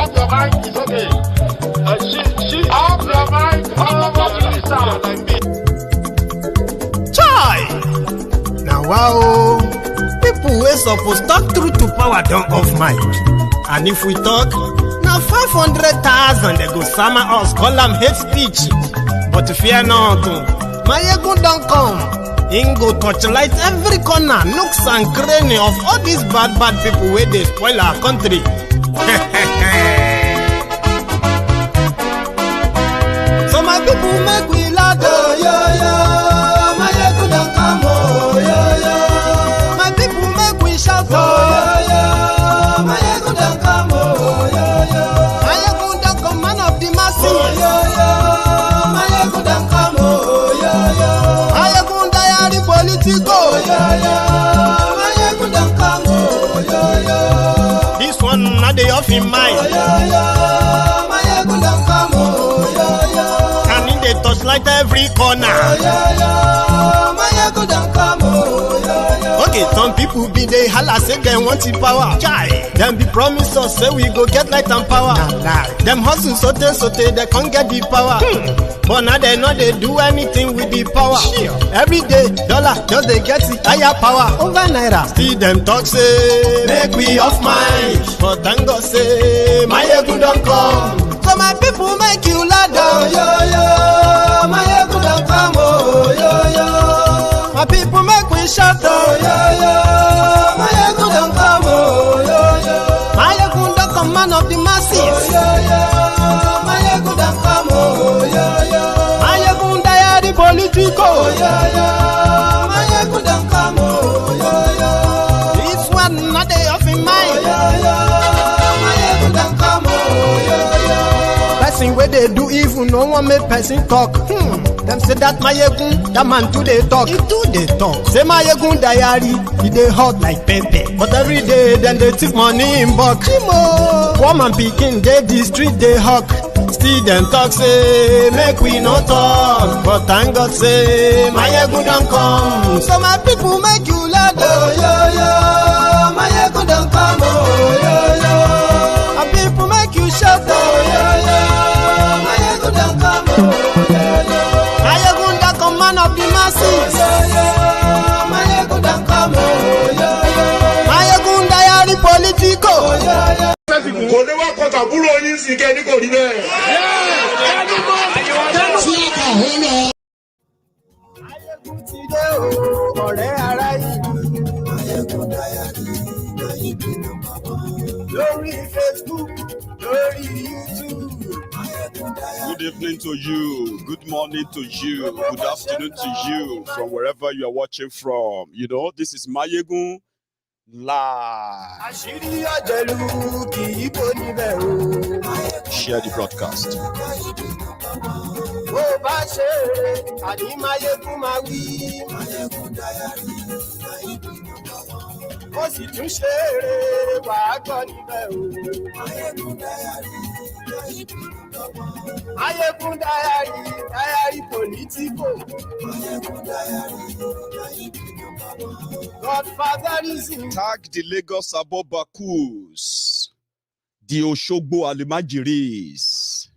off your mind is okay. Off your mind, what is the sound like me? Chai! Now wow, people wey suppose talk truth to power don't off mic. And if we talk, now 500,000 they go summer us, call them hate speech. But fear not, Maiyegun don't come. Ingo torchlight every corner, nooks and cranny of all these bad people where they spoil our country. So my people make we laugh, oh yo yo. Maiyegun don't come, oh yo yo. My people make we shout, oh yo yo. Maiyegun don't come, oh yo yo. Maiyegun don't come, man of the masses, oh yo yo. Maiyegun don't come, oh yo yo. Maiyegun diary Politico, oh yo yo. Maiyegun don't come, oh yo yo. This one not the off in mind, oh yo yo. Maiyegun don't come, oh yo yo. Can in the touchlight every corner, oh yo yo. Maiyegun don't come, oh yo yo. Okay, some people be they holla say they want the power. Chai, them be promise us say we go get light and power. Nah. Them hustle sote they can't get the power. But now they know they do anything with the power. Every day, dollar just they get the higher power over naira. See them talk say make we off mind, but thank God say Maiyegun don't come. So my people make you loud, oh yo yo. Maiyegun don't come, oh yo yo. My people make we shout, oh yo yo. Maiyegun don't come, oh yo yo. Maiyegun don't come, man of the masses, oh yo yo. Maiyegun don't come, oh yo yo. Maiyegun diary Politico, oh yo yo. Maiyegun don't come, oh yo yo. This one not they off in mind, oh yo yo. Maiyegun don't come, oh yo yo. Person where they do evil, no one make person talk. Them say that Maiyegun, that man too they talk. He too they talk. Say Maiyegun diary, he they hot like pepper. But every day then they take money in bulk. Woman picking they the street they hawk. Still them talk say make we no talk. But thank God say Maiyegun don't come. So my people make you loud, oh yo yo. Maiyegun don't come, oh yo yo. My people make you shout, oh yo yo. Maiyegun don't come, oh yo yo. Maiyegun don't come, man of the masses, oh yo yo. Maiyegun don't come, oh yo yo. Maiyegun diary Politico, oh yo yo. Kò ní wá kọta búrò yín sí kẹ́ ní kò rí bẹ́ẹ̀. Maiyegun ti dé o, ọ̀rẹ́ ará ìlú. Maiyegun diary, lórí Facebook, lórí YouTube. Good evening to you, good morning to you, good afternoon to you, from wherever you are watching from. You know, this is Maiyegun live. Share the broadcast. Maiyegun diary Politico. Godfatherism. Tag the Lagos Abobakus, the Oshogbo Alimajiris,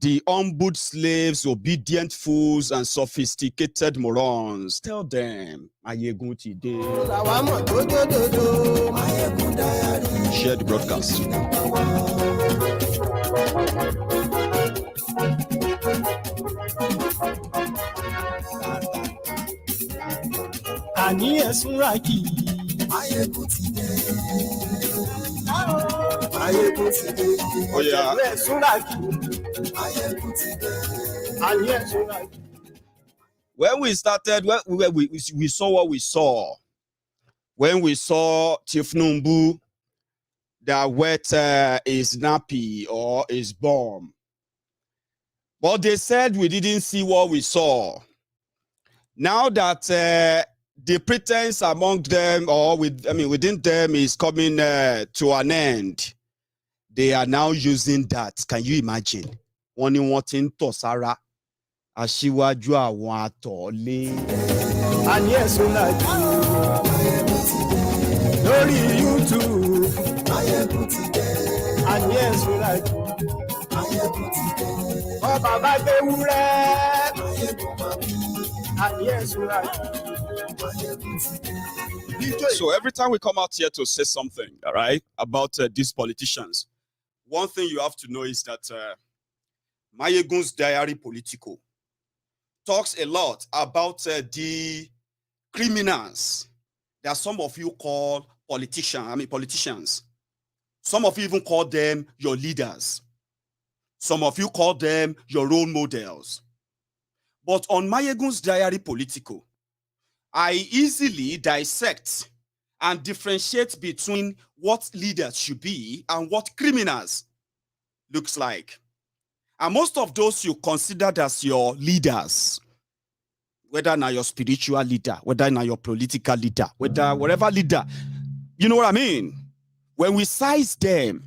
the humbled slaves, obedient fools, and sophisticated morons. Tell them, Maiyegun today. Share the broadcast. Ani esuraki. Maiyegun ti dé. Maiyegun ti dé. Oh yeah. Esuraki. Maiyegun ti dé. Ani esuraki. When we started, we saw what we saw. When we saw Thiefnubu that wet his nappy or his bomb. But they said we didn't see what we saw. Now that the pretense among them, or within them, is coming to an end, they are now using that. Can you imagine? One wanting to Sarah, Asiwaju, Awon, Atole. And yes, lórí YouTube. Asiwaju. Ọba bá gbé wúrẹ́. Asiwaju. So every time we come out here to say something, all right, about these politicians, one thing you have to know is that Maiyegun's diary Politico talks a lot about the criminals that some of you call politicians. Some of you even call them your leaders. Some of you call them your role models. But on Maiyegun's diary Politico, I easily dissect and differentiate between what leaders should be and what criminals looks like. And most of those you considered as your leaders, whether now your spiritual leader, whether now your political leader, whether whatever leader, you know what I mean? When we size them,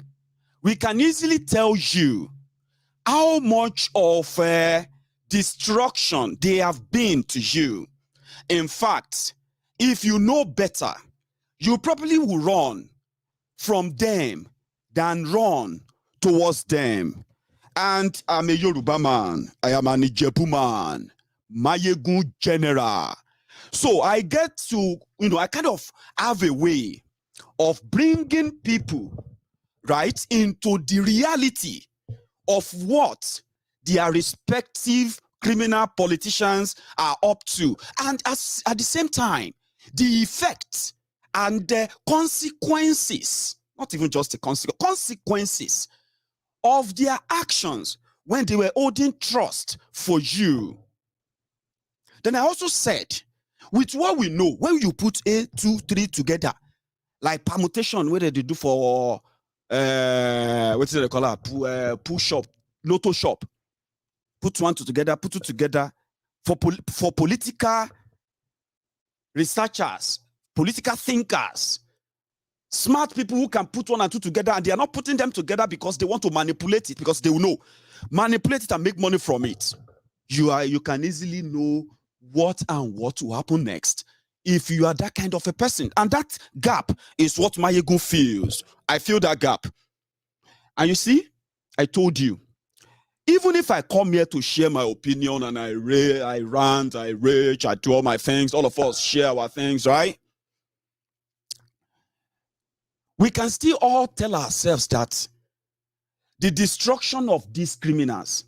we can easily tell you how much of destruction they have been to you. In fact, if you know better, you probably will run from them than run towards them. And I'm a Yoruba man. I am an Ijebu man. Maiyegun general. So I get to, I kind of have a way of bringing people, right, into the reality of what their respective criminal politicians are up to, and at the same time, the effects and the consequences, not even just the consequences of their actions when they were holding trust for you. Then I also said, with what we know, when you put A, 2, 3 together, like permutation, where they do for what is it they call it? Pull shop, lotto shop. Put one together, put two together for political researchers, political thinkers, smart people who can put 1 and 2 together, and they are not putting them together because they want to manipulate it, because they will know, manipulate it and make money from it. You can easily know what will happen next if you are that kind of a person. And that gap is what Maiyegun feels. I feel that gap. And you see, I told you, even if I come here to share my opinion and I rant, I rage, I do all my things, all of us share our things, right? We can still all tell ourselves that the destruction of these criminals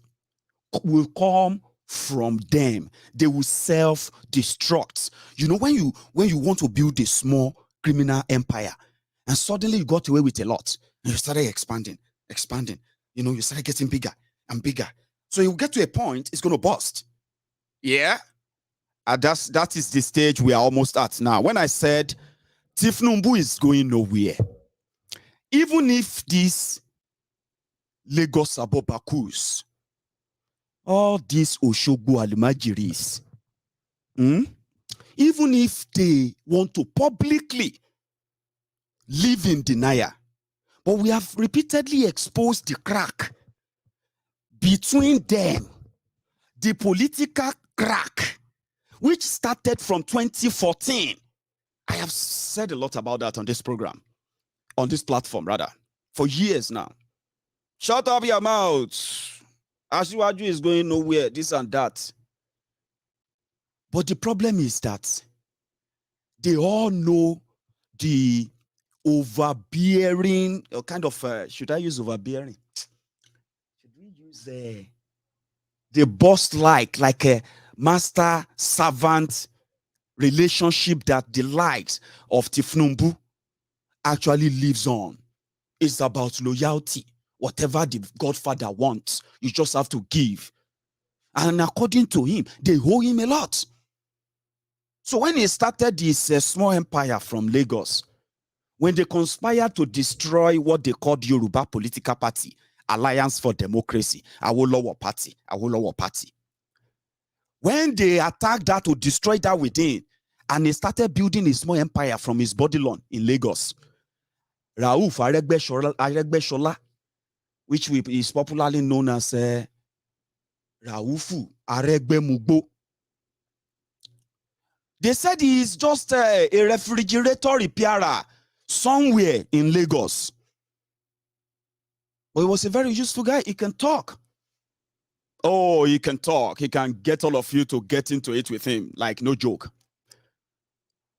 will come from them. They will self-destruct. You know, when you want to build a small criminal empire and suddenly you got away with a lot and you started expanding, you started getting bigger and bigger. So you get to a point, it's going to burst. Yeah. And that is the stage we are almost at now. When I said Thiefnubu is going nowhere, even if these Lagos Abobakus, all these Oshogbo Alimajiris, even if they want to publicly live in denial, but we have repeatedly exposed the crack between them, the political crack, which started from 2014. I have said a lot about that on this program, on this platform, rather, for years now. Shut up your mouth. Asiwaju is going nowhere, this and that. But the problem is that they all know the overbearing, or kind of, should I use overbearing? Should we use the boss-like a master-servant relationship that the likes of Thiefnubu actually lives on? It's about loyalty. Whatever the Godfather wants, you just have to give. And according to him, they owe him a lot. So when he started this small empire from Lagos, when they conspired to destroy what they called Yoruba political party, Alliance for Democracy, Awolowo party. When they attacked that to destroy that within, and he started building a small empire from his body lawn in Lagos, Aregbesola, which is popularly known as Raufu Aregbemubo. They said he is just a refrigerator repairer somewhere in Lagos. But he was a very useful guy. He can talk. Oh, he can talk. He can get all of you to get into it with him. Like, no joke.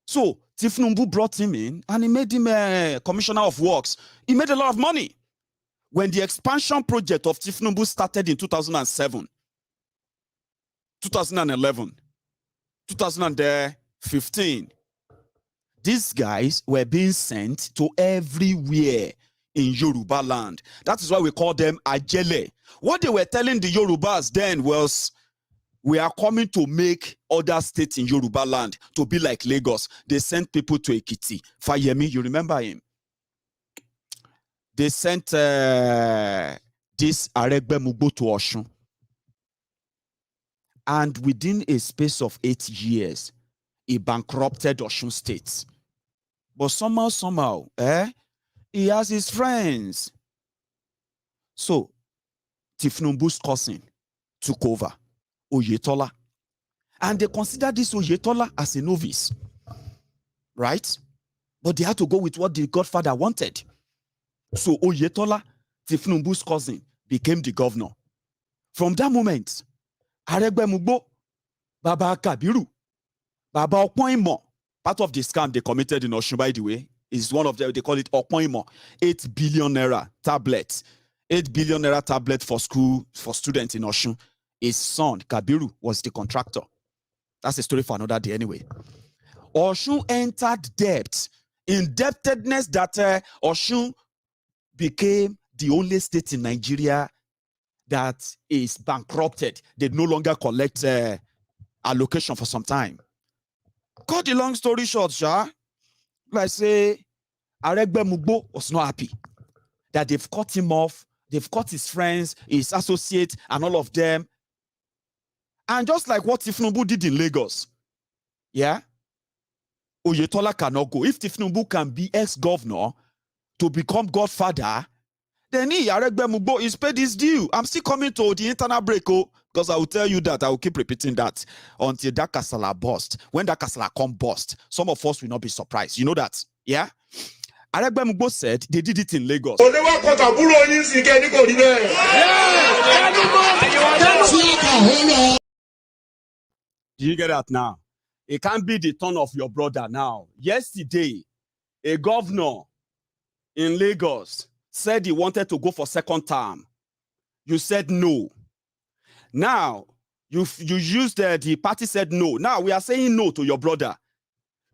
So, Thiefnubu brought him in and he made him a commissioner of works. He made a lot of money. When the expansion project of Thiefnubu started in 2007, 2011, 2015, these guys were being sent to everywhere in Yoruba land. That is why we call them Ajele. What they were telling the Yorubas then was, we are coming to make other states in Yoruba land to be like Lagos. They sent people to Ekiti. Fayemi, you remember him? They sent this Aregbesola to Osun. And within a space of 8 years, he bankrupted Osun State. But somehow, he has his friends. So, Thiefnubu's cousin took over, Oyetola. And they considered this Oyetola as a novice. Right? But they had to go with what the Godfather wanted. So Oyetola, Thiefnubu's cousin, became the governor. From that moment, Aregbesola, Baba Kabiru, Baba Okoimo, part of the scam they committed in Osun, by the way, is one of them, they call it Okoimo, 8 billion naira tablet. 8 billion naira tablet for school, for students in Osun. His son, Kabiru, was the contractor. That's a story for another day anyway. Osun entered debt, indebtedness that Osun became the only state in Nigeria that is bankrupted. They no longer collect allocation for some time. Cut the long story short, Sha, like say, Aregbesola was not happy that they've cut him off, they've cut his friends, his associates, and all of them. And just like what Thiefnubu did in Lagos, yeah, Oyetola cannot go. If Thiefnubu can be ex-governor to become Godfather, then he, Aregbesola, is paid his due. I'm still coming to the internal break, because I will tell you that, I will keep repeating that until that casala burst. When that casala come burst, some of us will not be surprised. You know that, yeah? Aregbesola said they did it in Lagos. Do you get that now? It can't be the turn of your brother now. Yesterday, a governor in Lagos said he wanted to go for second term. You said no. Now, you used the party said no. Now, we are saying no to your brother.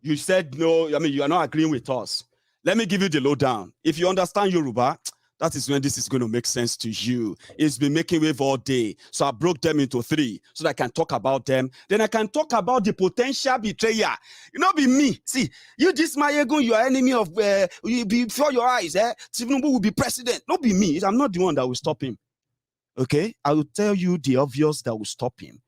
You said no. I mean, you are not agreeing with us. Let me give you the lowdown. If you understand Yoruba, that is when this is going to make sense to you. It's been making wave all day. So I broke them into 3 so that I can talk about them. Then I can talk about the potential betrayer. You know, be me. See, you this Maiyegun, you are enemy of, you before your eyes, Thiefnubu will be president. Don't be me. I'm not the one that will stop him. Okay? I will tell you the obvious that will stop him.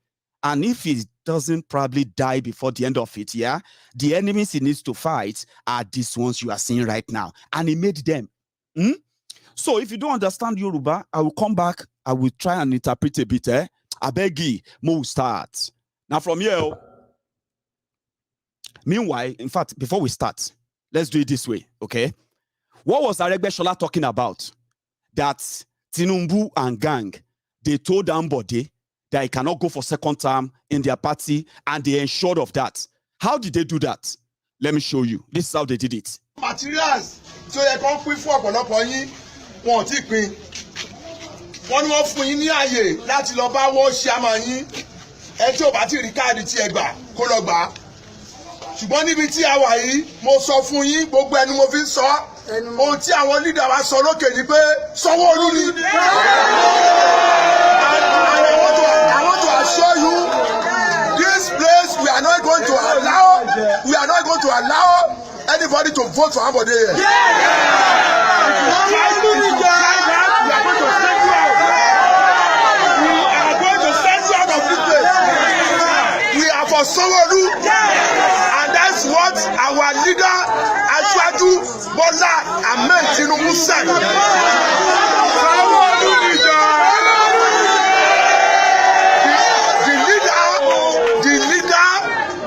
And if he doesn't probably die before the end of it, yeah, the enemies he needs to fight are these ones you are seeing right now. And he made them. So if you don't understand Yoruba, I will come back. I will try and interpret a bit. I beg you, Mo start. Now from here, meanwhile, in fact, before we start, let's do it this way, okay? What was Aregbesola talking about? That Thiefnubu and gang, they told Ambode that he cannot go for second term in their party, and they ensured of that. How did they do that? Let me show you. This is how they did it. Materials, so they can't put for wọ́n ti pín wọ́n ní wọ́n fún yín ní àyè láti lọ bá wọ́n ṣe àmà yín ẹ tí ò bá ti rí káàdì tí ẹ gbà kó lọ gbà ṣùgbọ́n níbi tí a wà yìí mo sọ fún yín gbogbo ẹnu mo fi ń sọ ohun tí àwọn leader wa sọ lókè ni pé Sanwoolu ni. And I want to assure you this place we are not going to allow anybody to vote for Ambode here. For Sanwoolu, and that's what our leader Asiwaju Bola Tinubu said.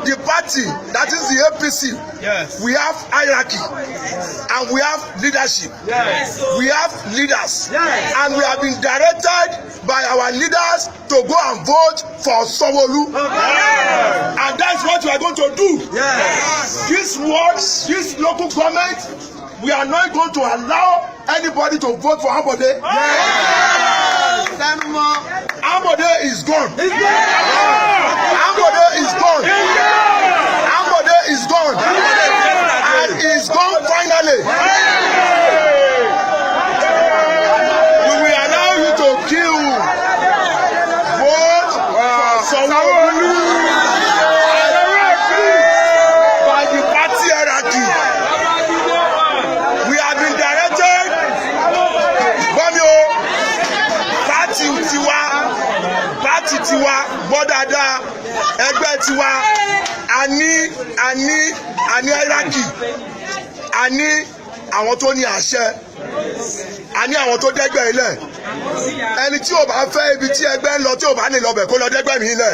The party, that is the APC. Yes. We have hierarchy and we have leadership. Yes. We have leaders. And we have been directed by our leaders to go and vote for Sanwoolu. And that's what we are going to do. This words, this local government, we are not going to allow anybody to vote for Ambode. Ambode is gone. Ambode is gone. Ambode is gone. And is gone finally. We will allow you to kill. Vote for Sanwoolu by the party hierarchy. We have been directed. Party tiwa, Bodada, Ẹgbẹ́ tiwa, ani hierarchy, ani àwọn tó ní àṣẹ, ani àwọn tó dẹ́gbẹ́ ilẹ̀. Ẹni tí ò bá fẹ́ ibi tí ẹgbẹ́ ń lọ tí ò bá ní lọ bẹ̀ kó lọ dẹ́gbẹ́ mi ilẹ̀.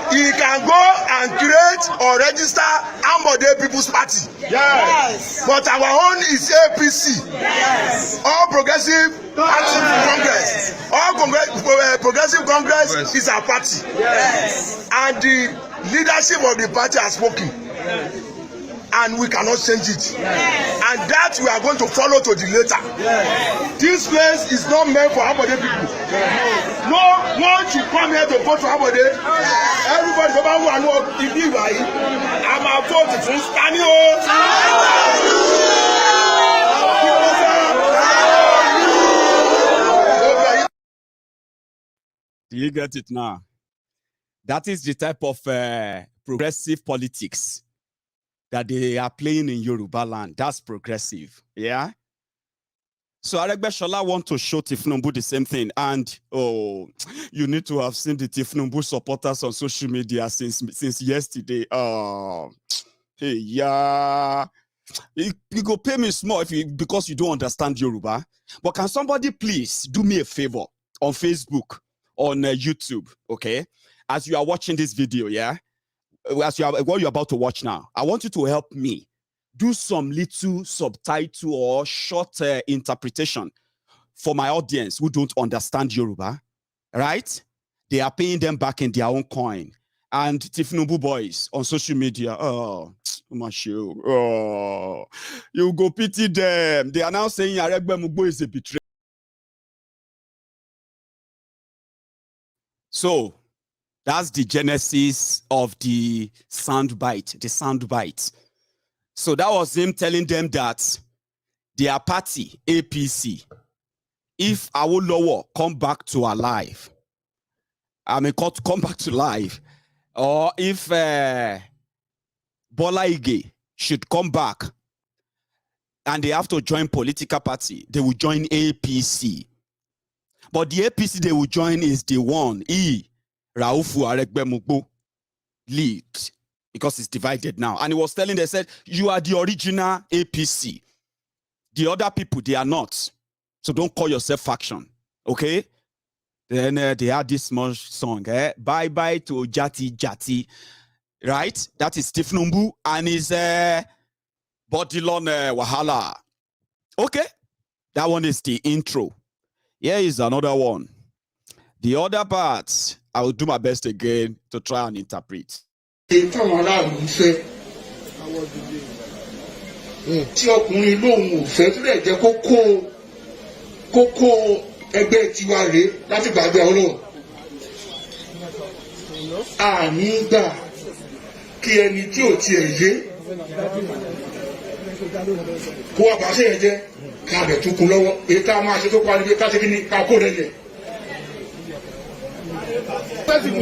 He can go and create or register Ambode People's Party. Yes. But our own is APC. Yes. All Progressive Party Congress. All Progressive Congress is our party. Yes. And the leadership of the party has spoken. Yes. And we cannot change it. Yes. And that we are going to follow to the later. Yes. This place is not meant for Ambode people. Yes. No one should come here to vote for Ambode. Everybody go back and know if you are here. I'm a vote for Spanish. Do you get it now? That is the type of progressive politics that they are playing in Yoruba land. That's progressive, yeah? So Aregbesola want to show Thiefnubu the same thing. And, oh, you need to have seen the Thiefnubu supporters on social media since yesterday. Oh, hey, yeah. You go pay me small because you don't understand Yoruba. But can somebody please do me a favor on Facebook, on YouTube, okay? As you are watching this video, yeah? As what you're about to watch now, I want you to help me do some little subtitle or short interpretation for my audience who don't understand Yoruba, right? They are paying them back in their own coin. And Thiefnubu boys on social media, oh, you go pity them. They are now saying Aregbesola is a betrayer. So, that's the genesis of the soundbite. So that was him telling them that their party, APC, if Awolowo come back to alive, come back to life, or if Bola Ige should come back and they have to join political party, they will join APC. But the APC they will join is the one, Raufu Aregbesola lead, because it's divided now. And he was telling, they said, you are the original APC. The other people, they are not. So don't call yourself faction, okay? Then they had this small song, Bye-bye to Jati Jati, right? That is Thiefnubu and his Bodilon Wahala. Okay? That one is the intro. Here is another one. The other parts, I will do my best again to try and interpret. Tí ọkùnrin lóhun ò fẹ́ tó lè jẹ́ kókó ẹgbẹ́ tiwa rèé láti gbàgbé Ọlọ́run. Àní gbà kí ẹni tí ò tiẹ̀ yé kó wá bàṣẹ yẹn jẹ́ ká bẹ̀ tún kun lọ́wọ́ èyí tá a máa ṣe tó parí bí ká ṣe kí ni ká kó rẹ̀ lẹ̀.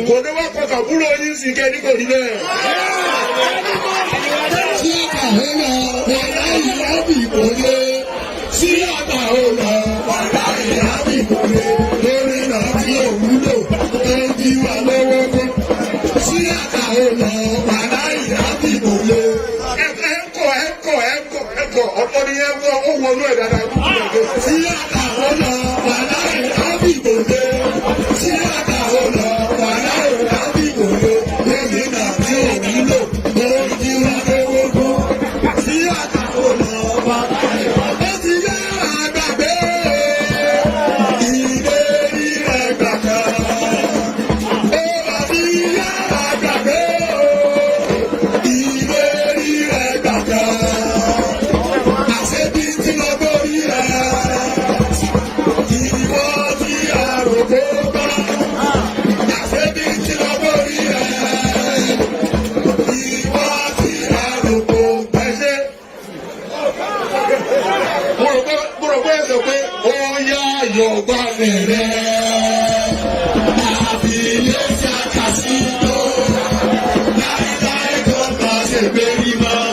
Kò ní wá pọ̀tà búrò yín sí kẹ́ni kò ní bẹ́ẹ̀. Sí àkàhólà wàlá ìyábì ìkòlé. Sí àkàhólà wàlá ìyábì ìkòlé. Lórí láti òwúlò tó ń jí wa lọ́wọ́ kọ́. Sí àkàhólà wàlá ìyábì ìkòlé. Ẹ̀kọ́ ọ̀pọ̀ ni ẹ̀kọ́ ó wọnú ẹ̀ dáadáa. Sí àkàhólà wàlá ìyábì ìkòlé. Sí àkàhólà. pé sọ pé ó yá Yorùbá rẹ̀ àbí ilé ṣàkàṣì tó láìláì tó bá ṣe bẹ́rí mọ́.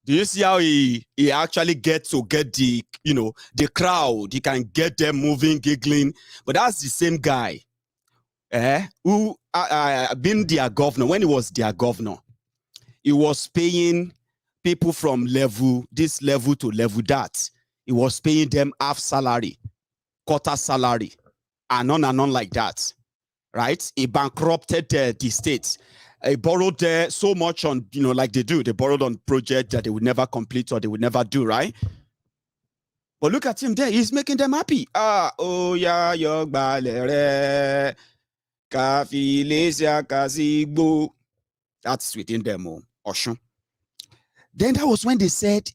Do you see how he actually gets to get the, you know, the crowd? He can get them moving, giggling. But that's the same guy who been their governor. When he was their governor, he was paying people from level, this level to level that. He was paying them half salary, quarter salary, and on like that. Right? He bankrupted the state. He borrowed so much on, you know, like they do. They borrowed on projects that they would never complete or they would never do, right? But look at him there. He's making them happy. Oh, yeah, yogbalere. Kafilesia kazigbo. That's within them, Oshun. Then that was when they said,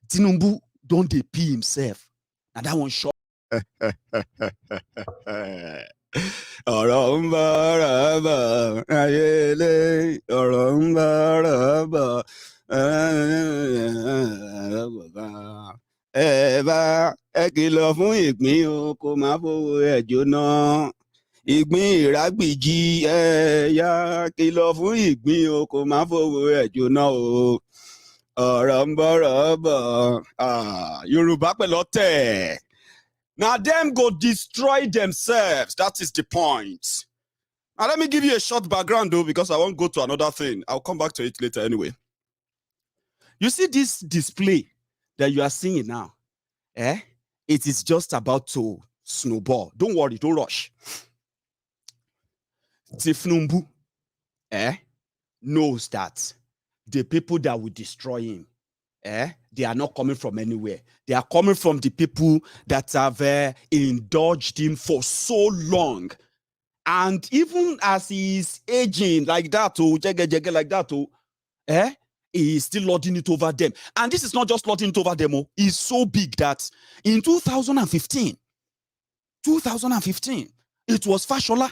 Tinubu don't they pee himself. And that one shot. ọ̀rọ̀ ń bára bọ̀ ayélé ọ̀rọ̀ ń bára bọ̀ ẹ bá ẹ kìlọ̀ fún ìpín o kó má fowó ẹ̀ jóná ìgbín ìrágbìjí ẹ yá kìlọ̀ fún ìgbín o kó má fowó ẹ̀ jóná o ọ̀rọ̀ ń bára bọ̀ Yorùbá pẹ̀lú ọ̀tẹ̀. Now, them go destroy themselves. That is the point. Now, let me give you a short background, though, because I won't go to another thing. I'll come back to it later anyway. You see this display that you are seeing now? It is just about to snowball. Don't worry, don't rush. Thiefnubu knows that the people that will destroy him, they are not coming from anywhere. They are coming from the people that have indulged him for so long. And even as he is aging like that, like that, he is still lording it over them. And this is not just lording it over them. He's so big that in 2015, it was Fashola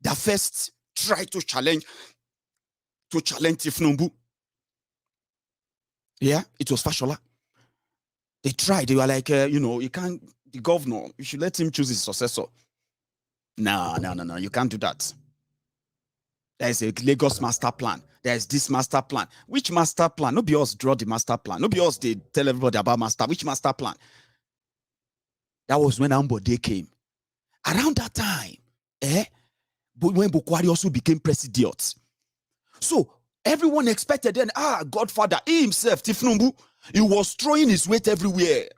that first tried to challenge Thiefnubu. Yeah, it was Fashola. They tried. They were like, you can't, the governor, you should let him choose his successor. No, you can't do that. There's a Lagos master plan. There's this master plan. Which master plan? Nobody else draw the master plan. Nobody else they tell everybody about master. Which master plan? That was when Ambode came. Around that time, when Bukwari also became president. So everyone expected then, Godfather, he himself, Thiefnubu, he was throwing his weight everywhere.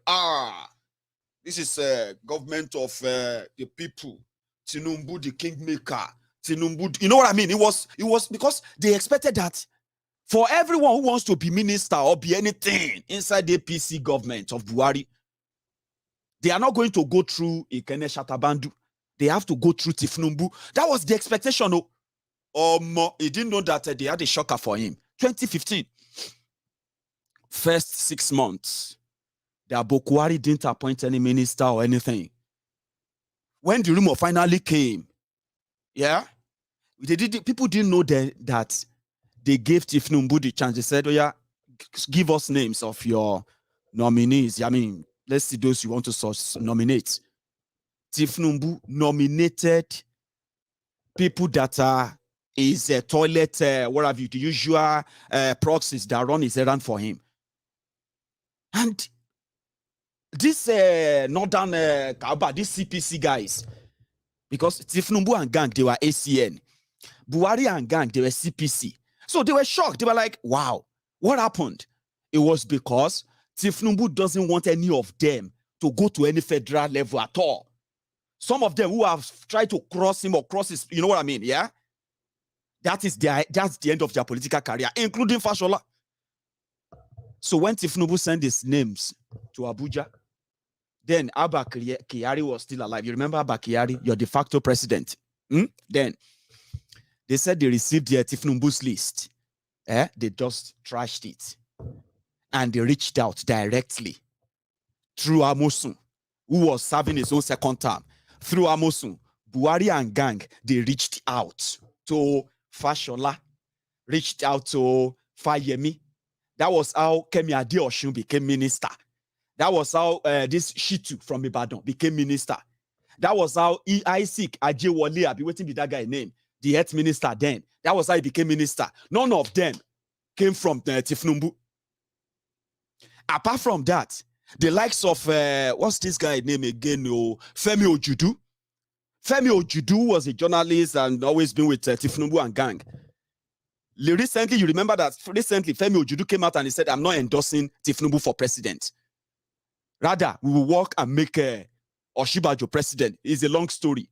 This is government of the people. Tinubu, the kingmaker. Tinubu, you know what I mean? It was because they expected that for everyone who wants to be minister or be anything inside the APC government of Buhari, they are not going to go through Ikene Shatabandu. They have to go through Thiefnubu. That was the expectation. He didn't know that they had a shocker for him. 2015, first 6 months, the Buhari didn't appoint any minister or anything. When the rumor finally came, people didn't know that they gave Thiefnubu the chance. They said, give us names of your nominees. I mean, let's see those you want to nominate. Thiefnubu nominated people that are is a toilet, what have you, the usual proxies that run his errand for him. And this northern Kaaba, these CPC guys, because Thiefnubu and gang, they were ACN. Buhari and gang, they were CPC. So they were shocked. They were like, wow, what happened? It was because Thiefnubu doesn't want any of them to go to any federal level at all. Some of them who have tried to cross him or cross his, you know what I mean? Yeah. That's the end of their political career, including Fashola. So when Thiefnubu sent his names to Abuja, then Abba Kyari was still alive. You remember Abba Kyari, your de facto president? Then they said they received their Thiefnubu's list. They just trashed it. And they reached out directly through Amosun, who was serving his own second term. Through Amosun, Buhari and gang, they reached out to Fashola, reached out to Fayemi. That was how Kemi Adeosun became minister. That was how this Shitu from Ibadan became minister. That was how Isaac Ajewole, I'll be waiting for that guy name, the health minister then. That was how he became minister. None of them came from Thiefnubu. Apart from that, the likes of, what's this guy name again? Femi Ojudu. Femi Ojudu was a journalist and always been with Thiefnubu and gang. Recently, you remember that recently Femi Ojudu came out and he said, I'm not endorsing Thiefnubu for president. Rather, we will work and make Osinbajo president. It's a long story.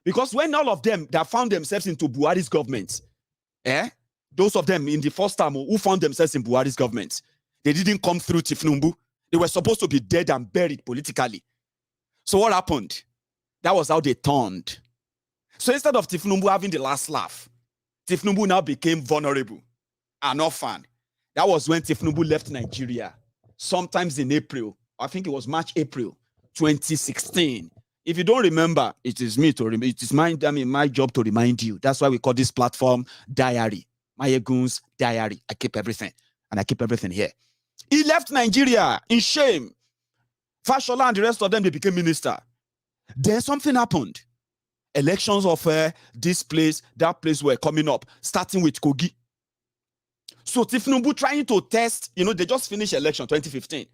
Because when all of them that found themselves into Buhari's government, those of them in the first term who found themselves in Buhari's government, they didn't come through Thiefnubu. They were supposed to be dead and buried politically. So what happened? That was how they turned. So instead of Thiefnubu having the last laugh, Thiefnubu now became vulnerable, an orphan. That was when Thiefnubu left Nigeria, sometimes in April. I think it was March, April 2016. If you don't remember, it is me to remember. It is my job to remind you. That's why we call this platform Diary. Maiyegun's Diary. I keep everything, and I keep everything here. He left Nigeria in shame. Fashola and the rest of them, they became minister. Then something happened. Elections of this place, that place were coming up, starting with Kogi. So Thiefnubu trying to test, they just finished election 2015.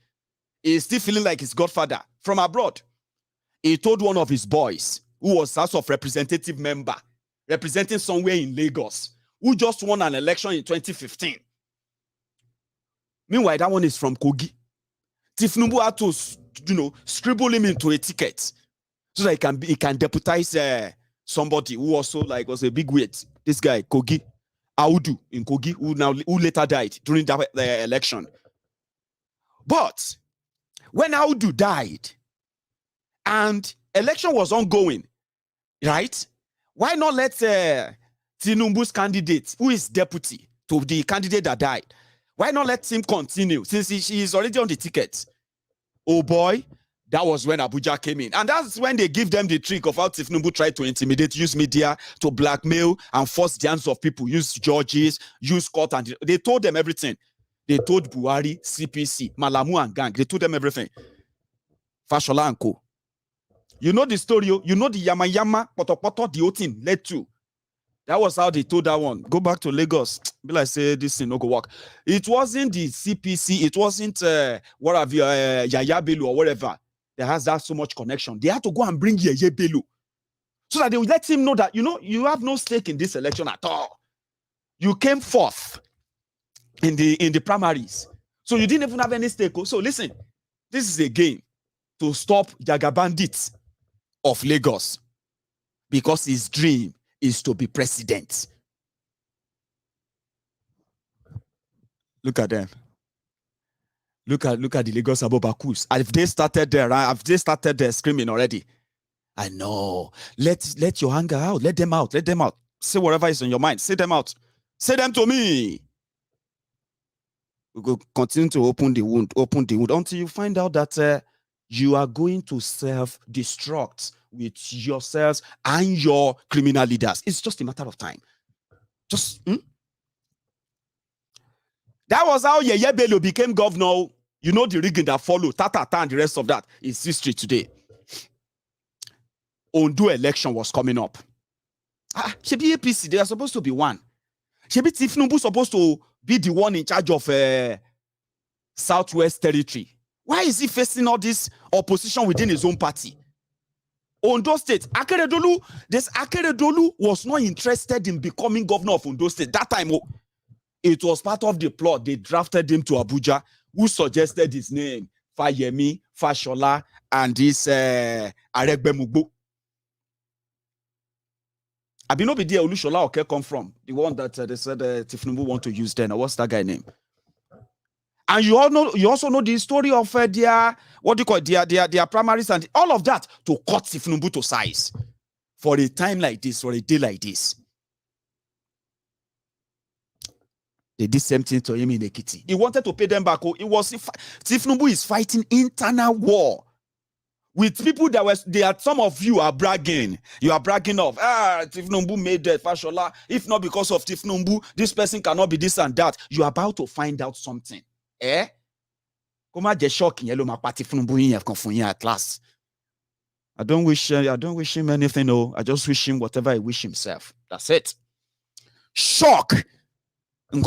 He's still feeling like his godfather from abroad. He told one of his boys, who was House of Representative member, representing somewhere in Lagos, who just won an election in 2015. Meanwhile, that one is from Kogi. Thiefnubu had to, scribble him into a ticket so that he can deputize somebody who also was a big weight. This guy, Kogi, Audu in Kogi, who later died during the election. But when Audu died and election was ongoing, right? Why not let Tinubu's candidate, who is deputy to the candidate that died, why not let him continue since he is already on the ticket? Oh boy, that was when Abuja came in. And that's when they give them the trick of how Thiefnubu tried to intimidate, use media to blackmail and force the hands of people, use judges, use court, and they told them everything. They told Buhari, CPC, Malamu and gang. They told them everything. Fashola and co. You know the story. You know the Yama, Poto, the whole thing led to. That was how they told that one. Go back to Lagos. Be like, say this thing no go work. It wasn't the CPC. It wasn't Yaya Bello or whatever that has that so much connection. They had to go and bring Yaya Bello so that they would let him know that, you have no stake in this election at all. You came fourth in the primaries. So you didn't even have any stake. So listen, this is a game to stop Jaga bandits of Lagos because his dream is to be president. Look at them. Look at the Lagos Abobakus. If they started there, right? If they started there screaming already, I know. Let your anger out. Let them out. Let them out. Say whatever is on your mind. Say them out. Say them to me. We will continue to open the wound until you find out that you are going to self-destruct with yourselves and your criminal leaders. It's just a matter of time. That was how Yeye Bello became governor. You know the rigging that followed. Tata and the rest of that is history today. Ondo election was coming up. Shebi APC, they are supposed to be one. Shebi Thiefnubu supposed to be the one in charge of Southwest Territory. Why is he facing all this opposition within his own party? Ondo State, Akeredolu was not interested in becoming governor of Ondo State. That time, it was part of the plot. They drafted him to Abuja. Who suggested his name? Fayemi, Fashola, and this Aregbesola. I be no be there Olushola Oke come from. The one that they said Thiefnubu want to use then. Or what's that guy name? And you also know the story of their what do you call it, their primaries and all of that to cut Thiefnubu to size for a time like this, for a day like this. They did same thing to him in Ekiti. He wanted to pay them back. It was Thiefnubu is fighting internal war with people that were there. Some of you are bragging. You are bragging of Thiefnubu made Fashola. If not because of Thiefnubu, this person cannot be this and that. You are about to find out something. Come just shocking yellow my party at last. I don't wish him anything. No, I just wish him whatever he wish himself. That's it. Shock. Some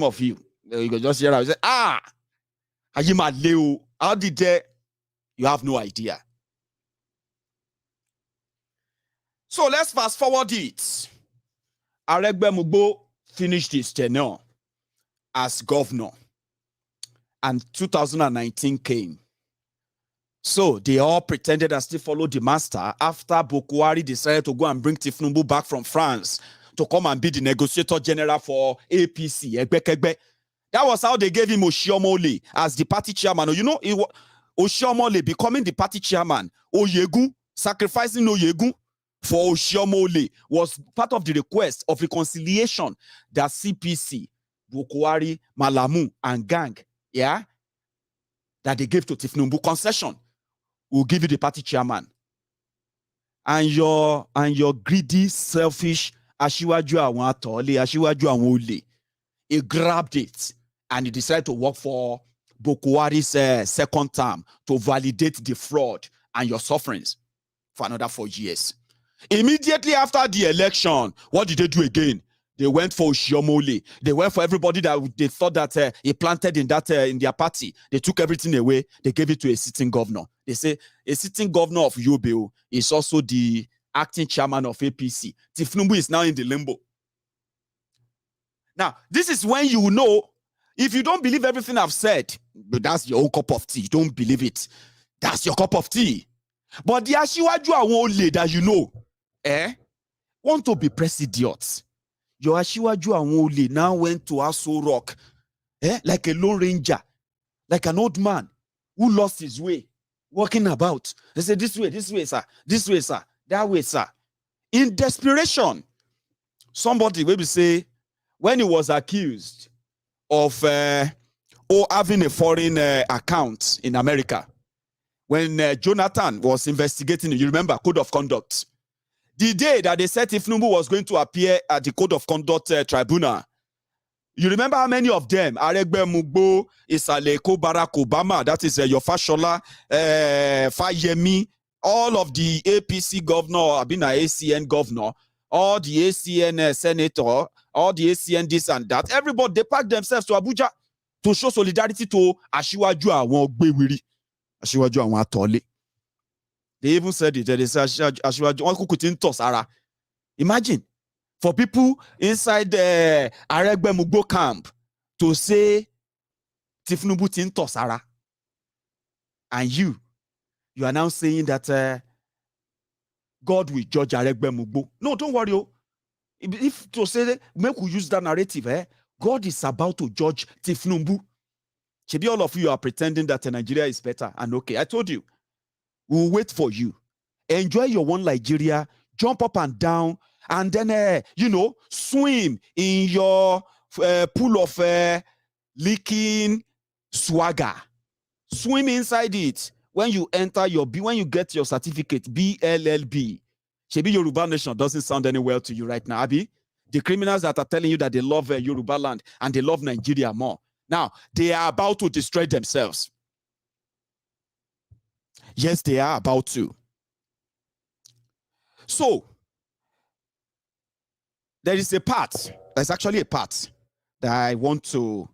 of you just hear I say, how did they? You have no idea. So let's fast forward it. Aregbesola finished his tenure as governor, and 2019 came. So they all pretended to still follow the master after Kyari decided to go and bring Thiefnubu back from France to come and be the negotiator general for APC. That was how they gave him Oshiomhole as the party chairman. You know, Oshiomhole becoming the party chairman, Maiyegun, sacrificing Maiyegun for Oshiomhole was part of the request of reconciliation that CPC, Kyari, Malamu, and gang, that they gave to Thiefnubu. Concession, we'll give you the party chairman. And your greedy, selfish Asiwaju Atole, Asiwaju Awon, he grabbed it and he decided to work for Kyari's second term to validate the fraud and your sufferings for another 4 years. Immediately after the election, what did they do again? They went for Oshiomhole. They went for everybody that they thought that he planted in their party. They took everything away. They gave it to a sitting governor. They say a sitting governor of Yobe is also the acting chairman of APC. Thiefnubu is now in the limbo. Now, this is when you know, if you don't believe everything I've said, but that's your own cup of tea. Don't believe it. That's your cup of tea. But the Asiwaju Awon that you know, want to be president. Your Asiwaju Awon now went to Aso Rock, like a lone ranger, like an old man who lost his way, walking about. They say, this way, sir. This way, sir. That way, sir. In desperation, somebody will say, when he was accused of having a foreign account in America, when Jonathan was investigating, you remember, Code of Conduct. The day that they said Thiefnubu was going to appear at the Code of Conduct Tribunal, you remember how many of them? Aregbesola, Isaleko, Barack Obama, that is your Fashola, Fayemi, all of the APC governor, Abina ACN governor, all the ACN senator, all the ACN this and that, everybody, they packed themselves to Abuja to show solidarity to Asiwaju Awon Gbewiri, Asiwaju Awon Atole. They even said it. They said Asiwaju. Imagine for people inside the Aregbesola camp to say Thiefnubu tinto Sara, and you are now saying that God will judge Aregbesola. No, don't worry. If to say make we use that narrative, God is about to judge Thiefnubu. Maybe all of you are pretending that Nigeria is better and okay. I told you. We'll wait for you. Enjoy your one Nigeria, jump up and down, and then, swim in your pool of leaking swagger. Swim inside it. When you enter when you get your certificate, BLLB. Maybe Yoruba nation doesn't sound any well to you right now, Abi. The criminals that are telling you that they love Yoruba land and they love Nigeria more. Now, they are about to destroy themselves. Yes, they are about to. So, there is a part, there's actually a part that I want to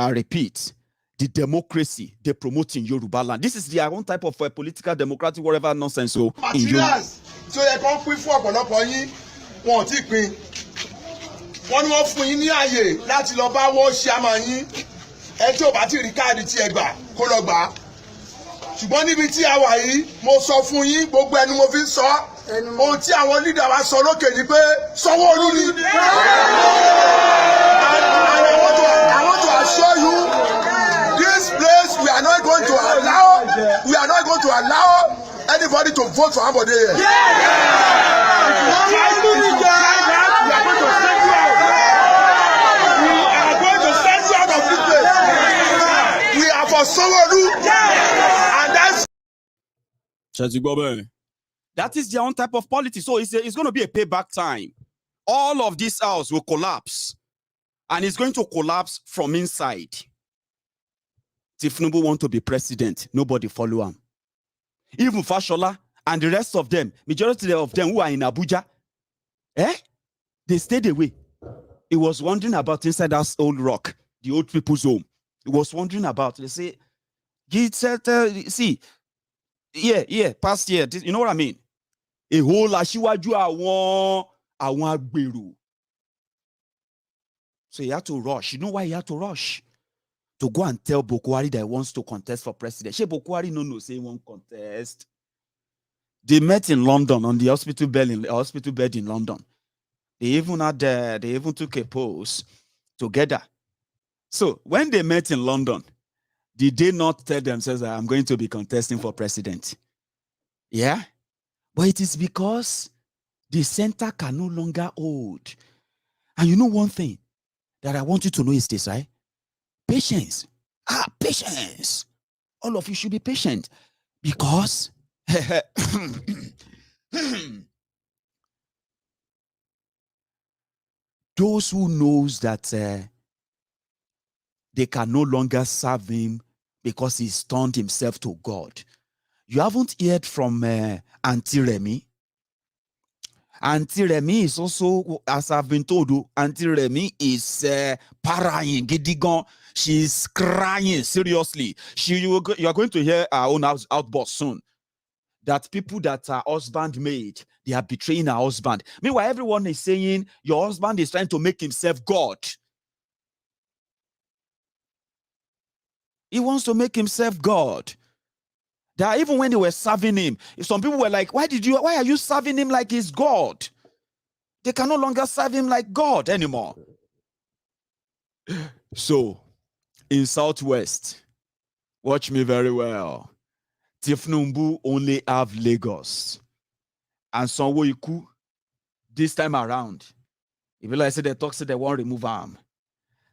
repeat. The democracy they promote in Yoruba land. This is their own type of political democratic whatever nonsense. So, in Yoruba. So they come free for ọ̀pọ̀lọpọ̀ yín, wọn ò tí pín. Wọ́n ní wọ́n fún yín ní àyè láti lọ bá wọ́n ṣe àmà yín. Ẹ tí ò bá ti rí káàdì tí ẹ gbà kó lọ gbà. ṣùgbọ́n níbi tí a wà yìí mo sọ fún yín gbogbo ẹnu mo fi ń sọ ohun tí àwọn leader wa sọ lókè ni pé Sanwoolu ni. And I want to assure you this place we are not going to allow anybody to vote for Ambode here. We are going to send you out of this place. We are for Sanwoolu, and that's. That is their own type of politics. So it's going to be a payback time. All of this house will collapse. And it's going to collapse from inside. Thiefnubu want to be president. Nobody follow him. Even Fashola and the rest of them, majority of them who are in Abuja, they stayed away. He was wondering about inside that old rock, the old people's home. He was wondering about, they say, see, past year, you know what I mean? A whole Asiwaju Awon Aregbesola. So he had to rush. You know why he had to rush? To go and tell Bokwari that he wants to contest for president. She Bokwari no say he won't contest. They met in London on the hospital bed in London. They even took a pose together. So when they met in London, did they not tell themselves that I'm going to be contesting for president? Yeah? But it is because the center can no longer hold. And you know one thing that I want you to know is this, right? Patience. Patience. All of you should be patient. Because those who knows that they can no longer serve him because he's turned himself to God. You haven't heard from Auntie Remy. Auntie Remy is also, as I've been told, Auntie Remy is paraying, gidigon. She's crying seriously. You are going to hear our own outburst soon. That people that are husband made, they are betraying our husband. Meanwhile, everyone is saying your husband is trying to make himself God. He wants to make himself God. That even when they were serving him, some people were like, why are you serving him like he's God? They can no longer serve him like God anymore. So, in Southwest, watch me very well. Thiefnubu only have Lagos. And Sanwoolu, this time around, if you like say they talk, say they won't remove arm.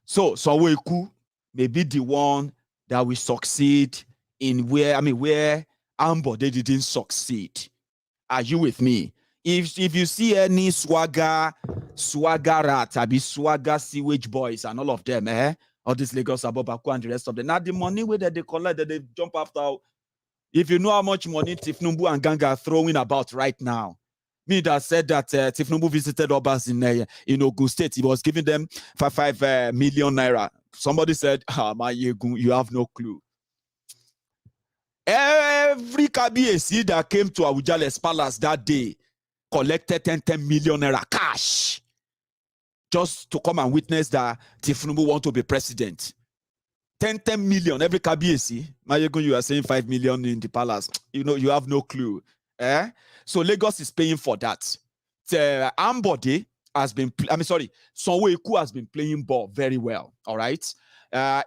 So, Sanwoolu may be the one that will succeed in where Ambode didn't succeed. Are you with me? If you see any swagger rat, swagger sewage boys and all of them, all these Lagos Abobaku and the rest of them, now the money where they collect, that they jump after. If you know how much money Thiefnubu and gang are throwing about right now, me that said that Thiefnubu visited Obbas in Ogun State, he was giving them 5 million naira. Somebody said, Maiyegun, you have no clue. Every Kabiyesi that came to Awujale's palace that day collected 10 million naira cash just to come and witness that Thiefnubu want to be president. 10 million every Kabiyesi. Maiyegun, you are saying 5 million in the palace. You know, you have no clue. So Lagos is paying for that. Ambode has been, Sanwoolu has been playing ball very well. All right.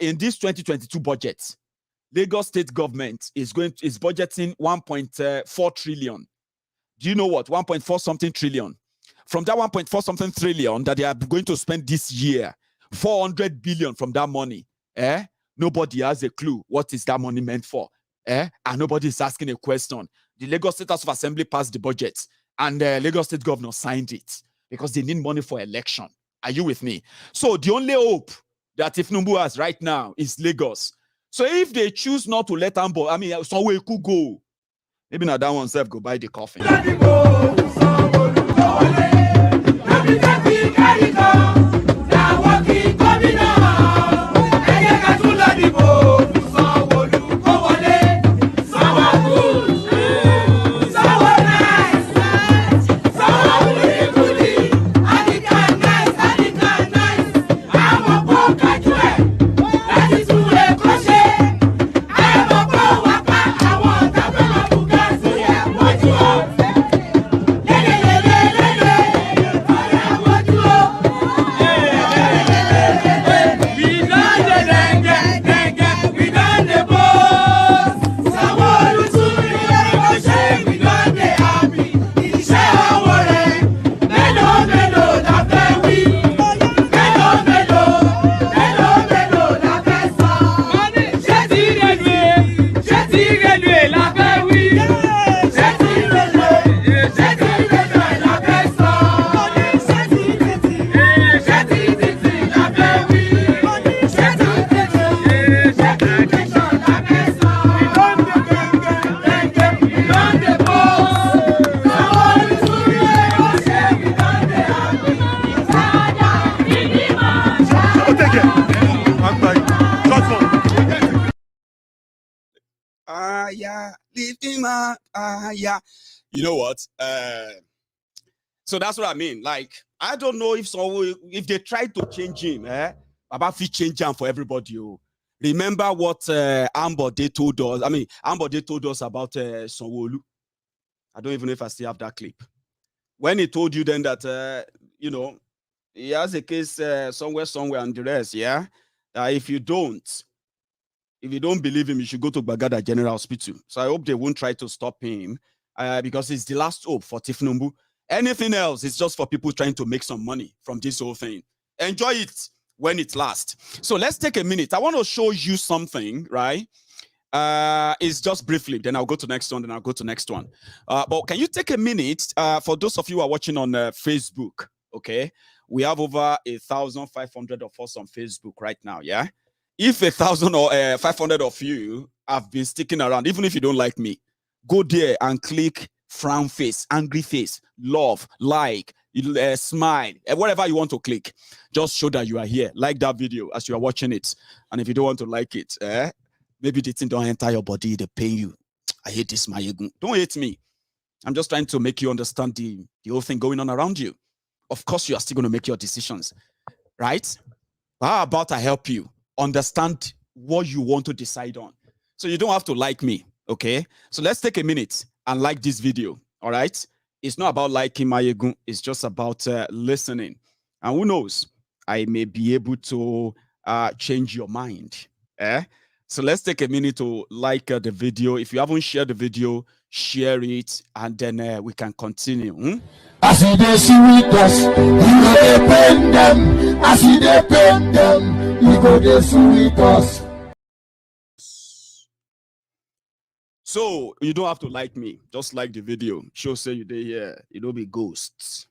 In this 2022 budget, Lagos state government is budgeting 1.4 trillion. Do you know what? 1.4 something trillion. From that 1.4 something trillion that they are going to spend this year, 400 billion from that money. Nobody has a clue what is that money meant for. And nobody is asking a question. The Lagos State House of Assembly passed the budget and the Lagos State governor signed it because they need money for election. Are you with me? So the only hope that Thiefnubu has right now is Lagos. So if they choose not to let Ambode, somewhere could go. Maybe not that one self go buy the coffin. Leave him out. Yeah. You know what? So that's what I mean. Like, I don't know if they try to change him, about to change him for everybody. Remember what Ambode told us. I mean, Ambode told us about Sanwoolu. I don't even know if I still have that clip. When he told you then that, you know, he has a case somewhere and the rest, yeah? If you don't believe him, you should go to Bagada General Hospital. So I hope they won't try to stop him because it's the last hope for Thiefnubu. Anything else is just for people trying to make some money from this whole thing. Enjoy it when it lasts. So let's take a minute. I want to show you something, right? It's just briefly, then I'll go to next one, then I'll go to next one. But can you take a minute for those of you who are watching on Facebook, okay? We have over 1,500 of us on Facebook right now, yeah? If 1,000 or 500 of you have been sticking around, even if you don't like me, go there and click frown face, angry face, love, like, smile, whatever you want to click. Just show that you are here. Like that video as you are watching it. And if you don't want to like it, maybe the thing don't enter your body, they pain you. I hate this, Maiyegun. Don't hate me. I'm just trying to make you understand the whole thing going on around you. Of course, you are still going to make your decisions, right? But how about I help you understand what you want to decide on? So you don't have to like me, okay? So let's take a minute and like this video, all right? It's not about liking Maiyegun. It's just about listening. And who knows? I may be able to change your mind, So let's take a minute to like the video. If you haven't shared the video, share it, and then we can continue. As they see with us, you go dey pain them. As they pain them, you go dey see with us. So you don't have to like me. Just like the video. Show say you dey here. You don't be ghosts.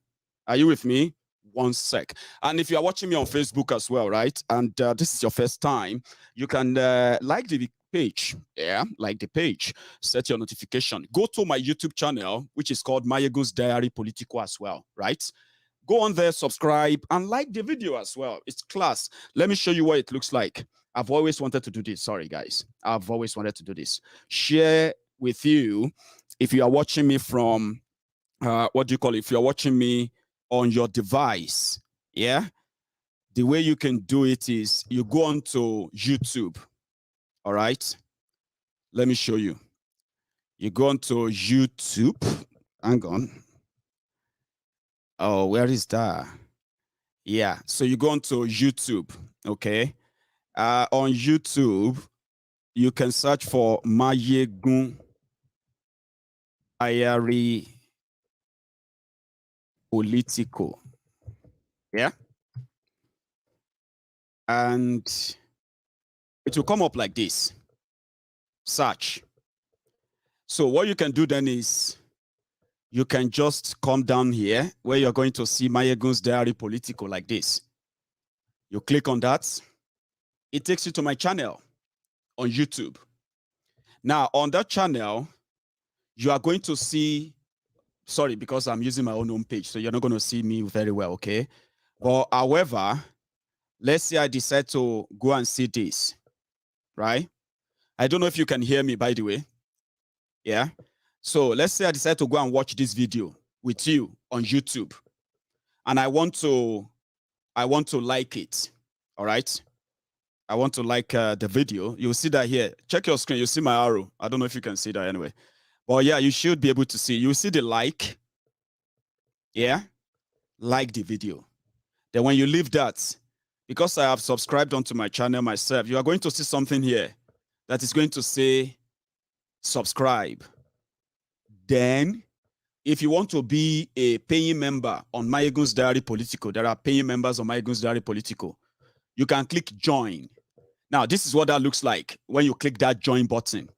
Are you with me? One sec. And if you are watching me on Facebook as well, right? And this is your first time, you can like the page. Yeah, like the page. Set your notification. Go to my YouTube channel, which is called Maiyegun's Diary Politico as well, right? Go on there, subscribe, and like the video as well. It's class. Let me show you what it looks like. I've always wanted to do this. Sorry, guys. I've always wanted to do this. Share with you if you are watching me from, what do you call it? If you're watching me on your device, yeah? The way you can do it is you go on to YouTube, all right? Let me show you. You go on to YouTube. Hang on. Oh, where is that? Yeah, so you go on to YouTube, okay? On YouTube, you can search for Maiyegun Diary Politico. Yeah. And it will come up like this. Search. So what you can do then is you can just come down here where you're going to see Maiyegun's Diary Politico like this. You click on that. It takes you to my channel on YouTube. Now, on that channel, you are going to see, sorry, because I'm using my own home page, so you're not going to see me very well, okay? But however, let's say I decide to go and see this, right? I don't know if you can hear me, by the way. Yeah. So let's say I decide to go and watch this video with you on YouTube, and I want to like it. All right. I want to like the video. You'll see that here. Check your screen. You see my arrow. I don't know if you can see that anyway. But yeah, you should be able to see. You see the like. Yeah. Like the video. Then when you leave that, because I have subscribed onto my channel myself, you are going to see something here that is going to say subscribe. Then, if you want to be a paying member on Maiyegun's Diary Politico, there are paying members on Maiyegun's Diary Politico. You can click join. Now, this is what that looks like when you click that join button.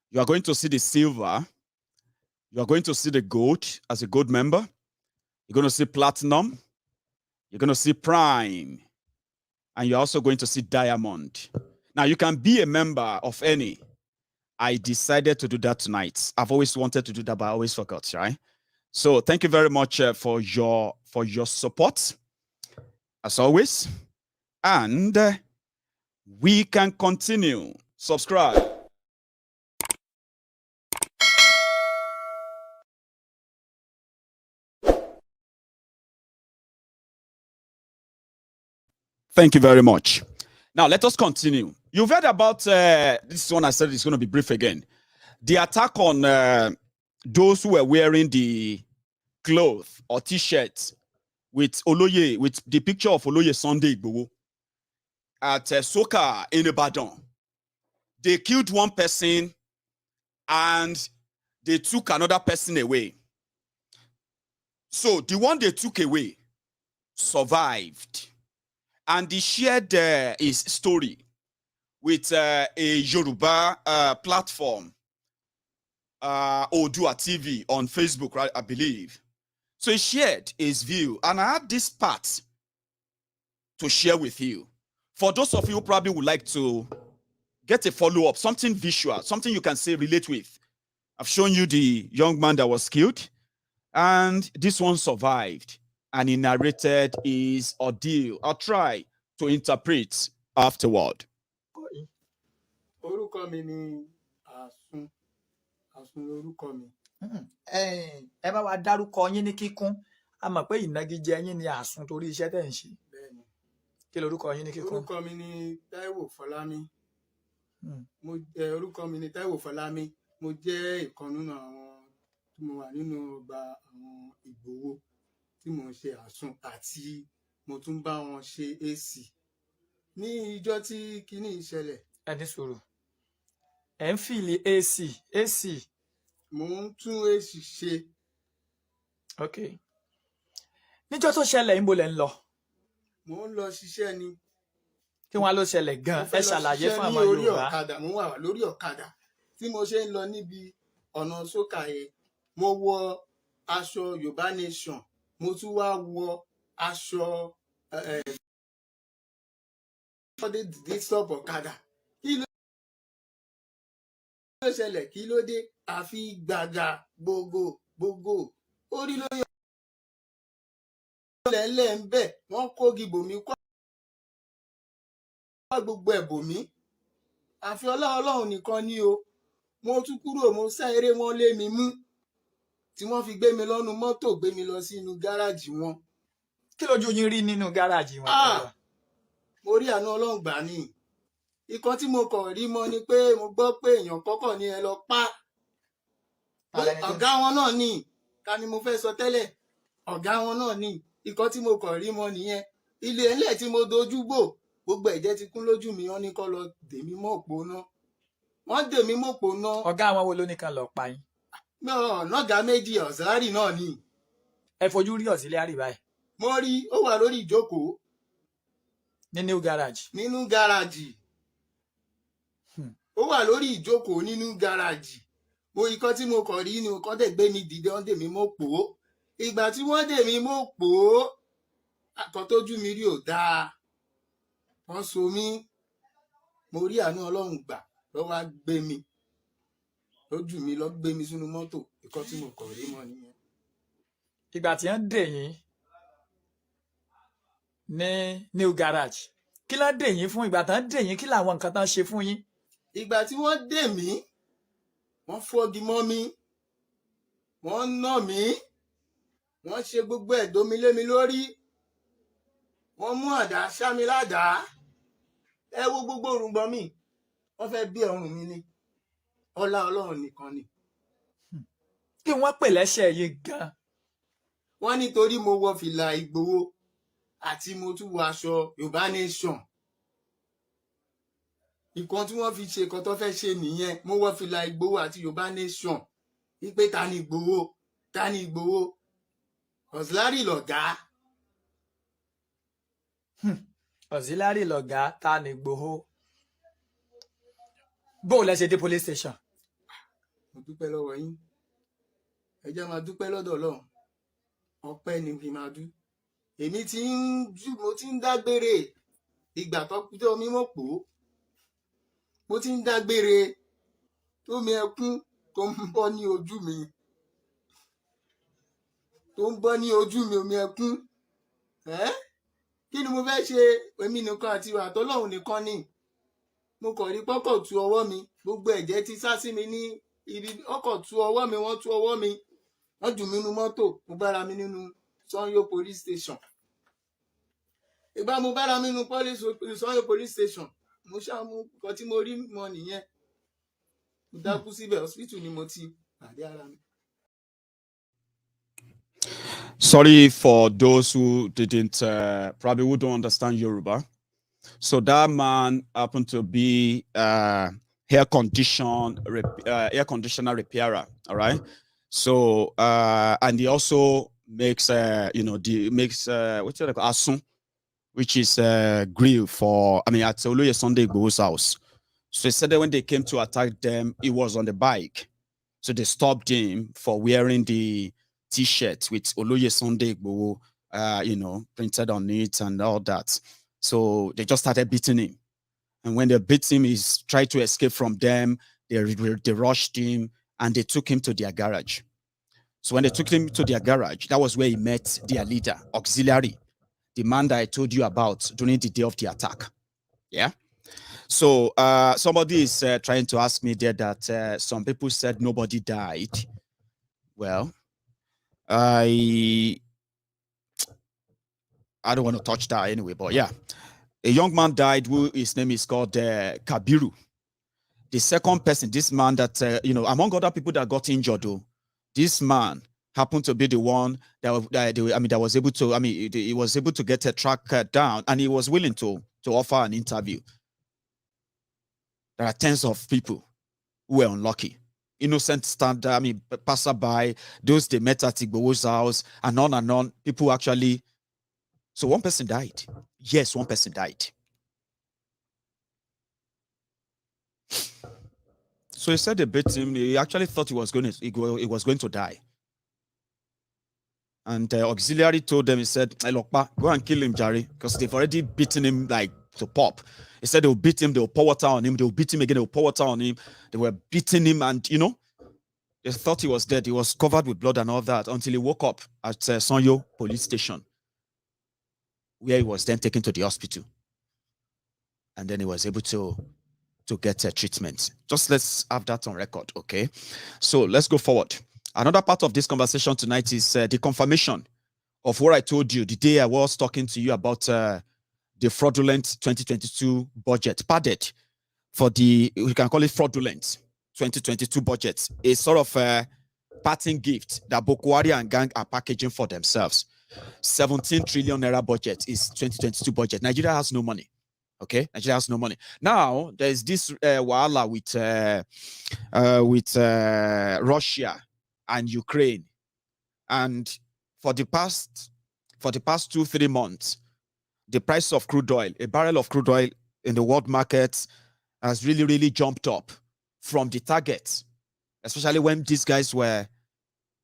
You are going to see the silver. You are going to see the gold as a gold member. You're going to see platinum. You're going to see prime. And you're also going to see diamond. Now, you can be a member of any. I decided to do that tonight. I've always wanted to do that, but I always forgot, right? So thank you very much for your support, as always. And we can continue. Subscribe. Thank you very much. Now, let us continue. You've heard about this one. I said it's going to be brief again. The attack on those who were wearing the clothes or T-shirts with Oloye, with the picture of Oloye Sunday Igboho at Soka in Ibadan. They killed one person and they took another person away. So the one they took away survived. And he shared his story with a Yoruba platform, Odua TV on Facebook, right, I believe. So he shared his view. And I had this part to share with you. For those of you who probably would like to get a follow-up, something visual, something you can say, relate with. I've shown you the young man that was killed. And this one survived. And he narrated his ordeal. I'll try to interpret afterward. Orúkọ mi ni Àsun lorúkọ mi. Ẹ bá wa dárúkọ yín ní kíkún. A mọ̀ pé ìnagijẹ yín ni Àsun torí iṣẹ́ tẹ́ ń ṣe. Bẹ́ẹ̀ni. Kí lorúkọ yín ní kíkún? Orúkọ mi ni Táíwò Fọlámi. Orúkọ mi ni Táíwò Fọlámi. Mo jẹ́ ìkan nínú àwọn tí mo wà nínú ọgbà àwọn Ìgbòho tí mo ń ṣe Àsun àti mo tún bá wọn ṣe AC. Ní ìjọ́ tí kíní ìṣẹ̀lẹ̀. Ẹ ní sùúrù. Ẹ ń fìlì AC. Mo ń tún AC ṣe. Ok. Níjọ́ tó ṣẹlẹ̀ ń bo lẹ̀ ń lọ. Mo ń lọ ṣiṣẹ́ ni. Kí wọ́n á ló ṣẹlẹ̀ gan-an. Ẹ ṣàlàyé fún àwọn Yorùbá. Mo wà lórí ọ̀kadà tí mo ṣe ń lọ níbi ọ̀nà sókà yẹn. Mo wọ aṣọ Yorùbá Nation. Mo tún wá wọ aṣọ dé stop ọ̀kadà. Kí ló ṣẹlẹ̀? Kí ló dé? Àfi gbàgà gbogbo orí ló yọ lẹ́lẹ́ ń bẹ̀. Wọ́n kó gibòmí kọ́ gbogbo ẹ̀bòmí. Àfi Ọlọ́run nìkan ni o. Mo tún kúrò, mo sá eré, wọn lé mi mú. Tí wọ́n fi gbé mi lọ́nu mọ́tò, gbé mi lọ sínú gáràjì wọn. Kí lójú yín rí nínú gáràjì wọn? Mo rí àánú Ọlọ́run gbà ní. Ìkan tí mo kàn rí mọ́ ni pé mo gbọ́ pé èèyàn kọ́kọ́ ní ẹ lọ pa. Ọ̀gá wọn náà ni. Ká ni mo fẹ́ sọ tẹ́lẹ̀. Ọ̀gá wọn náà ni. Ìkan tí mo kàn rí mọ́ nìyẹn. Ilé ẹlẹ́ tí mo dojú bò, gbogbo ẹ̀jẹ̀ ti kún lójú mi. Wọ́n ní kó lọ dè mí mọ́ òpó náà. Wọ́n dè mí mọ́ òpó náà. Ọ̀gá àwọn wo ló ní kan lọ pa yín? Nọ́gà méjì Ọ̀sìlárì náà ni. Ẹ fojú rí Ọ̀sìlárì báyìí? Mo rí, ó wà lórí ìjókòó. Ní new garage? Nínú gáràjì. Ó wà lórí ìjókòó nínú gáràjì. Mo ikọ́ tí mo kàn rí ni nǹkan dẹ̀ gbé mi dìde, wọ́n dè mí mọ́ òpó. Ìgbà tí wọ́n dè mí mọ́ òpó, àkọ́ tójú mi rí ò dáa. Wọ́n so mí. Mo rí àánú Ọlọ́run gbà lọ́wọ́ á gbé mi. Lójú mi lọ gbé mi sínú mọ́tò. Ìkan tí mo kàn rí mọ́ nìyẹn. Ìgbà tí wọ́n dè yín ní new garage, kí ló dè yín fún? Ìgbà tán dè yín, kí làwọn nǹkan tán ṣe fún yín? Ìgbà tí wọ́n dè mí, wọ́n fọ́gi mọ́ mi, wọ́n nà mí, wọ́n ṣe gbogbo ẹ̀dọ́ mi lé mi lórí, wọ́n mú àdá ṣá mi ládàá. Ẹ wo gbogbo òrùngbọ̀n mi, wọ́n fẹ́ bí ọrùn mi ni. Ọlá Ọlọ́run nìkan ni. Kí wọ́n pè lẹ́sẹ̀ yìí gan? Wọ́n nítorí mo wọ fìlà Ìgbòho àti mo tún wọ aṣọ Yorùbá Nation. Ìkan tí wọ́n fi ṣe nǹkan tó fẹ́ ṣe nìyẹn. Mo wọ fìlà Ìgbòho àti Yorùbá Nation. Wípé ta ni Ìgbòho? Ta ni Ìgbòho? Ọ̀sìlárì lọ̀gá. Ọ̀sìlárì lọ̀gá, ta ni Ìgbòho? Bó lẹ ṣe dé police station? Mo dúpẹ́ lọ́wọ́ yín. Ẹ jẹ́ máa dúpẹ́ lọ́dọ̀ Ọlọ́run. Ọpẹ́ ni kí n máa dú. Mo ti ń dágbére. Ìgbà tó mi mọ̀ pò. Mo ti ń dágbére. Tómi ẹkún tó ń bọ́ ní ojú mi. Tó ń bọ́ ní ojú mi, omi ẹkún. Kí ni mo fẹ́ ṣe? Èmi nìkan àti Àtọ́lọ́hun nìkan ni. Mo kàn rí pọ́kọ̀ tú ọwọ́ mi. Gbogbo ẹ̀jẹ̀ ti sá sí mi ní ibi. Ọkọ̀ tú ọwọ́ mi, wọ́n tú ọwọ́ mi. Wọ́n jù mí nínú mọ́tò. Mo bára mi nínú Sanwoolu police station. ìgbà mo bára mi nu Sanwoolu police station mo ṣàmú nǹkan tí mo rí mọ nìyẹn mo dákú síbẹ̀ hospital ni mo ti pàdé ara mi. Sorry for those who didn't, probably who don't understand Yoruba. So that man happened to be air conditioner repairer. All right. So and he also makes what's it called, asun, which is grill for at Oloye Sunday Igboho's house. So he said that when they came to attack them, he was on the bike. So they stopped him for wearing the T-shirt with Oloye Sunday Igboho, printed on it and all that. So they just started beating him. And when they beat him, he tried to escape from them. They rushed him and they took him to their garage. So when they took him to their garage, that was where he met their leader, auxiliary, the man that I told you about during the day of the attack. Yeah. So somebody is trying to ask me there that some people said nobody died. Well, I don't want to touch that anyway, but yeah. A young man died who his name is called Kabiru. The second person, this man that, among other people that got injured, though, this man happened to be the one that was able to, he was able to get a track down and he was willing to offer an interview. There are tens of people who were unlucky. Innocent passerby, those they met at Igboho's house, and on. People actually. So one person died. Yes, one person died. So he said they beat him. He actually thought he was going to die. And auxiliary told them, he said, "Hey, look, go and kill him, Jerry, because they've already beaten him like to pop." He said they'll beat him, they'll pour water on him, they'll beat him again, they'll pour water on him. They were beating him, and they thought he was dead. He was covered with blood and all that until he woke up at Sanwoolu police station, where he was then taken to the hospital. And then he was able to get treatment. Just let's have that on record, okay? So let's go forward. Another part of this conversation tonight is the confirmation of what I told you the day I was talking to you about the fraudulent 2022 budget, padded for we can call it fraudulent 2022 budget, a sort of parting gift that Boko Haram and gang are packaging for themselves. 17 trillion naira budget is 2022 budget. Nigeria has no money. Okay, Nigeria has no money. Now there's this wahala with Russia and Ukraine, and for the past 2-3 months, the price of crude oil, a barrel of crude oil in the world market, has really jumped up from the target, especially when these guys were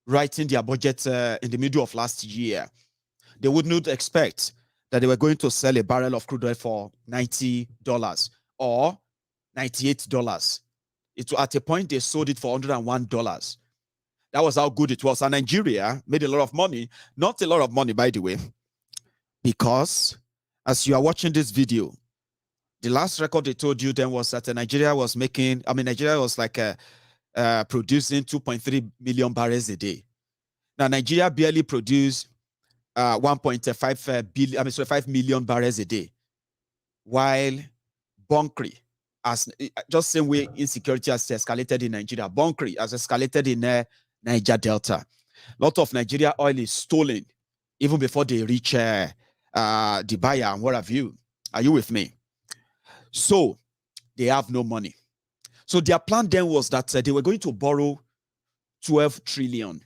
writing their budget in the middle of last year. They would not expect that they were going to sell a barrel of crude oil for $90 or $98. At a point, they sold it for $101. That was how good it was. And Nigeria made a lot of money. Not a lot of money, by the way, because as you are watching this video, the last record they told you then was that Nigeria was making, Nigeria was like producing 2.3 million barrels a day. Now, Nigeria barely produced 5 million barrels a day, while bunkering, as just same way insecurity has escalated in Nigeria, bunkering has escalated in Niger Delta. A lot of Nigeria oil is stolen even before they reach the buyer and what have you. Are you with me? So they have no money. So their plan then was that they were going to borrow 12 trillion.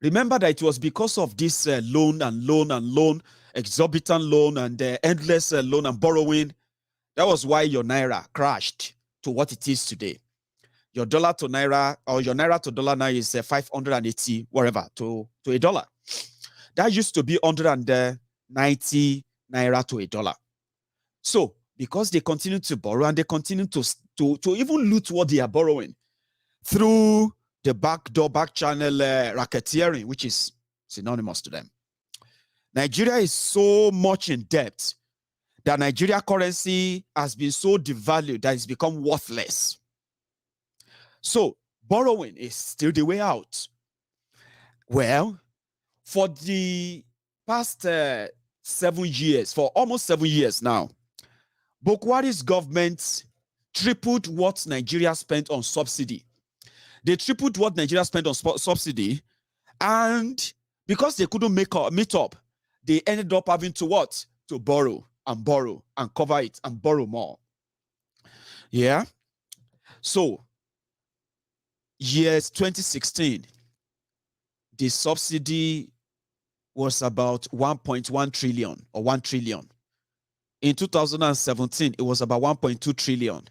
Remember that it was because of this loan, exorbitant loan, and endless loan and borrowing. That was why your naira crashed to what it is today. Your dollar to naira, or your naira to dollar now is 580, whatever, to a dollar. That used to be 190 naira to a dollar. So, because they continue to borrow and they continue to even loot what they are borrowing through the back channel racketeering, which is synonymous to them. Nigeria is so much in debt that Nigeria currency has been so devalued that it's become worthless. So borrowing is still the way out. Well, for the past 7 years, for almost 7 years now, Buhari's government tripled what Nigeria spent on subsidy. They tripled what Nigeria spent on subsidy, and because they couldn't meet up, they ended up having to what? To borrow and cover it and borrow more. Yeah. So, years 2016, the subsidy was about 1.1 trillion or 1 trillion. In 2017, it was about 1.2 trillion.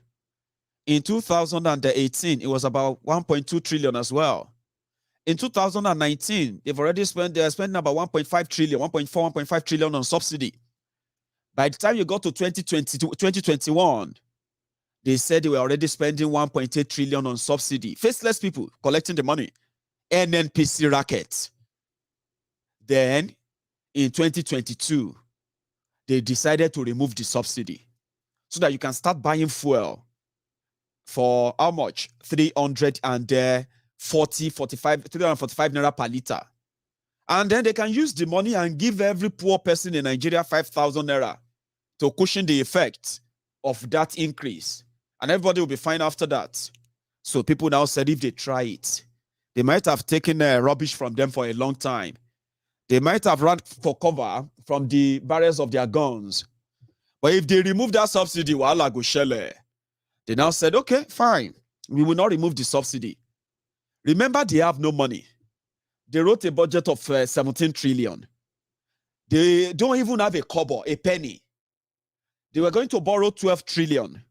In 2018, it was about 1.2 trillion as well. In 2019, they're spending about 1.5 trillion, 1.4, 1.5 trillion on subsidy. By the time you got to 2021, they said they were already spending 1.8 trillion on subsidy. Faceless people collecting the money. NNPC racket. Then, in 2022, they decided to remove the subsidy so that you can start buying fuel for how much? 345 naira per liter. And then they can use the money and give every poor person in Nigeria 5,000 naira to cushion the effect of that increase. And everybody will be fine after that. So people now said if they try it, they might have taken rubbish from them for a long time. They might have run for cover from the barrels of their guns. But if they remove that subsidy, wahala go shele. They now said, okay, fine. We will not remove the subsidy. Remember, they have no money. They wrote a budget of 17 trillion. They don't even have a kobo, a penny. They were going to borrow 12 trillion.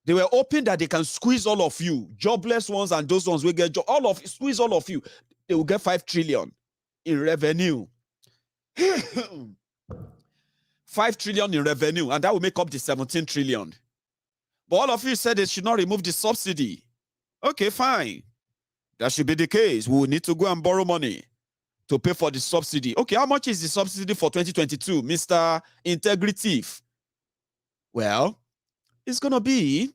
They were hoping that they can squeeze all of you, jobless ones and those ones will get squeeze all of you. They will get 5 trillion in revenue. 5 trillion in revenue, and that will make up the 17 trillion. But all of you said they should not remove the subsidy. Okay, fine. That should be the case. We will need to go and borrow money to pay for the subsidy. Okay, how much is the subsidy for 2022, Mr. Integrative? Well, it's going to be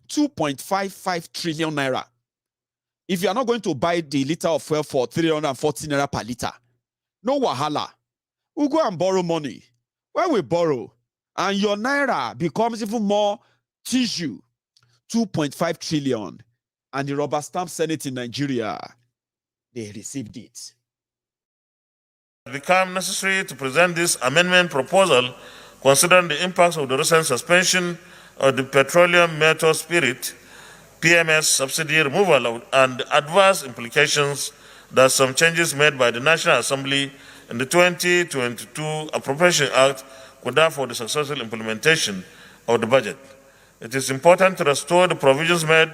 2.55 trillion naira. If you are not going to buy the liter of fuel for 340 naira per liter, no wahala. We'll go and borrow money. When we borrow, and your naira becomes even more tissue, 2.5 trillion, and the rubber stamp Senate in Nigeria, they received it. It became necessary to present this amendment proposal considering the impacts of the recent suspension of the petroleum metal spirit PMS subsidy removal and the adverse implications that some changes made by the National Assembly in the 2022 Appropriation Act could have for the successful implementation of the budget. It is important to restore the provisions made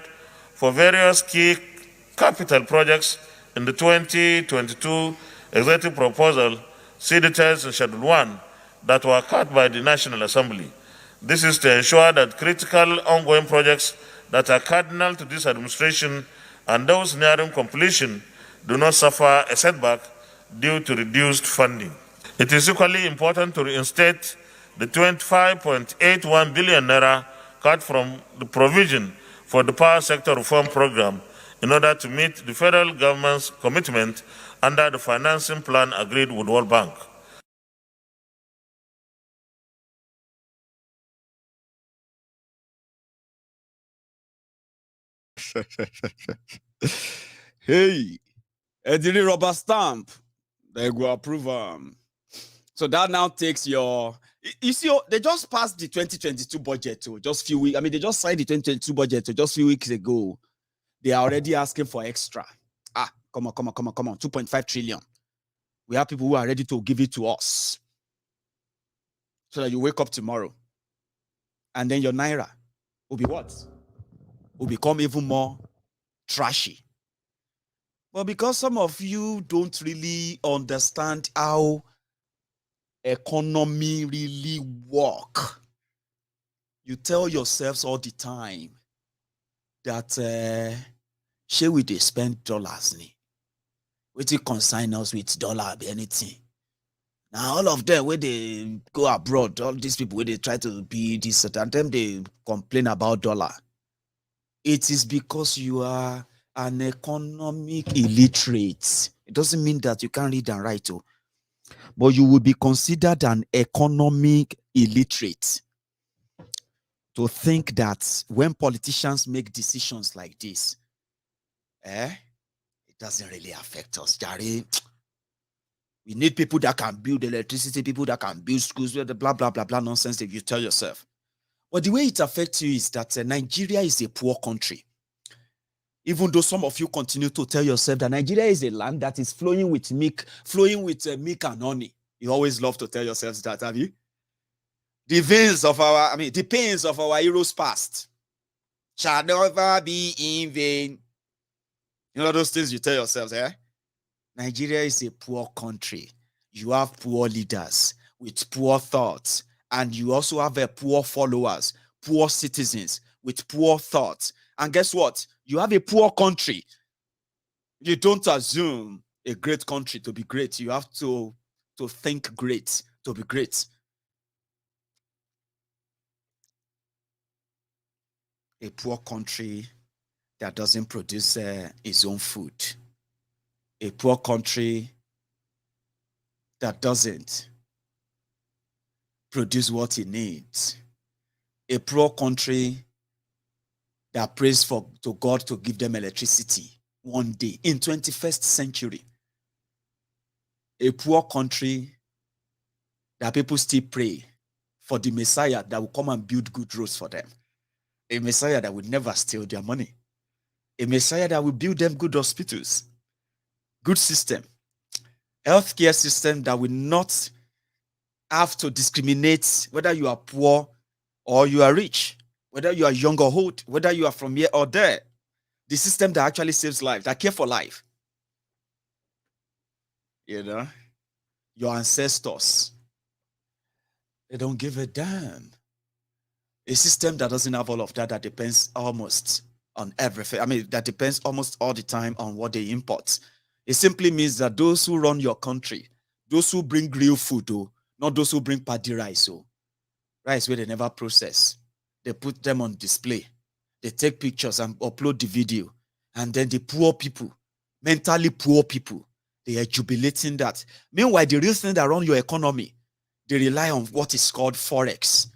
for various key capital projects in the 2022 executive proposal, see details in Schedule 1, that were cut by the National Assembly. This is to ensure that critical ongoing projects that are cardinal to this administration and those nearing completion do not suffer a setback due to reduced funding. It is equally important to reinstate the 25.81 billion naira cut from the provision for the power sector reform program in order to meet the federal government's commitment under the financing plan agreed with World Bank. Hey, Ediri rubber stamp. They go approve. So that now takes your. You see, they just passed the 2022 budget to just few weeks. I mean, they just signed the 2022 budget to just few weeks ago. They are already asking for extra. Come on. 2.5 trillion. We have people who are ready to give it to us. So that you wake up tomorrow. And then your naira will be what? Will become even more trashy. But because some of you don't really understand how economy really work, you tell yourselves all the time that shey we dey spend dollars ni. Wetin consign us with dollar be anything. Now all of them, when they go abroad, all these people when they try to be this, and them they complain about dollar. It is because you are an economic illiterate. It doesn't mean that you can't read and write. but you will be considered an economic illiterate to think that when politicians make decisions like this, it doesn't really affect us, Jare. We need people that can build electricity, people that can build schools, blah, blah, blah, blah, nonsense that you tell yourself. But the way it affects you is that Nigeria is a poor country. Even though some of you continue to tell yourself that Nigeria is a land that is flowing with milk and honey. You always love to tell yourselves that, have you? The pains of our heroes past shall never be in vain. You know those things you tell yourselves, Nigeria is a poor country. You have poor leaders with poor thoughts, and you also have poor followers, poor citizens with poor thoughts. And guess what? You have a poor country. You don't assume a great country to be great. You have to think great to be great. A poor country that doesn't produce its own food. A poor country that doesn't produce what it needs. A poor country that prays to God to give them electricity one day in 21st century. A poor country that people still pray for the Messiah that will come and build good roads for them. A Messiah that will never steal their money. A Messiah that will build them good hospitals, good system, healthcare system that will not have to discriminate whether you are poor or you are rich, whether you are young or old, whether you are from here or there. The system that actually saves life, that care for life. You know, your ancestors, they don't give a damn. A system that doesn't have all of that, that depends almost on everything. That depends almost all the time on what they import. It simply means that those who run your country, those who bring real food, not those who bring paddy rice, rice where they never process. They put them on display. They take pictures and upload the video. And then the poor people, mentally poor people, they are jubilating that. Meanwhile, the real thing that runs your economy, they rely on what is called Forex.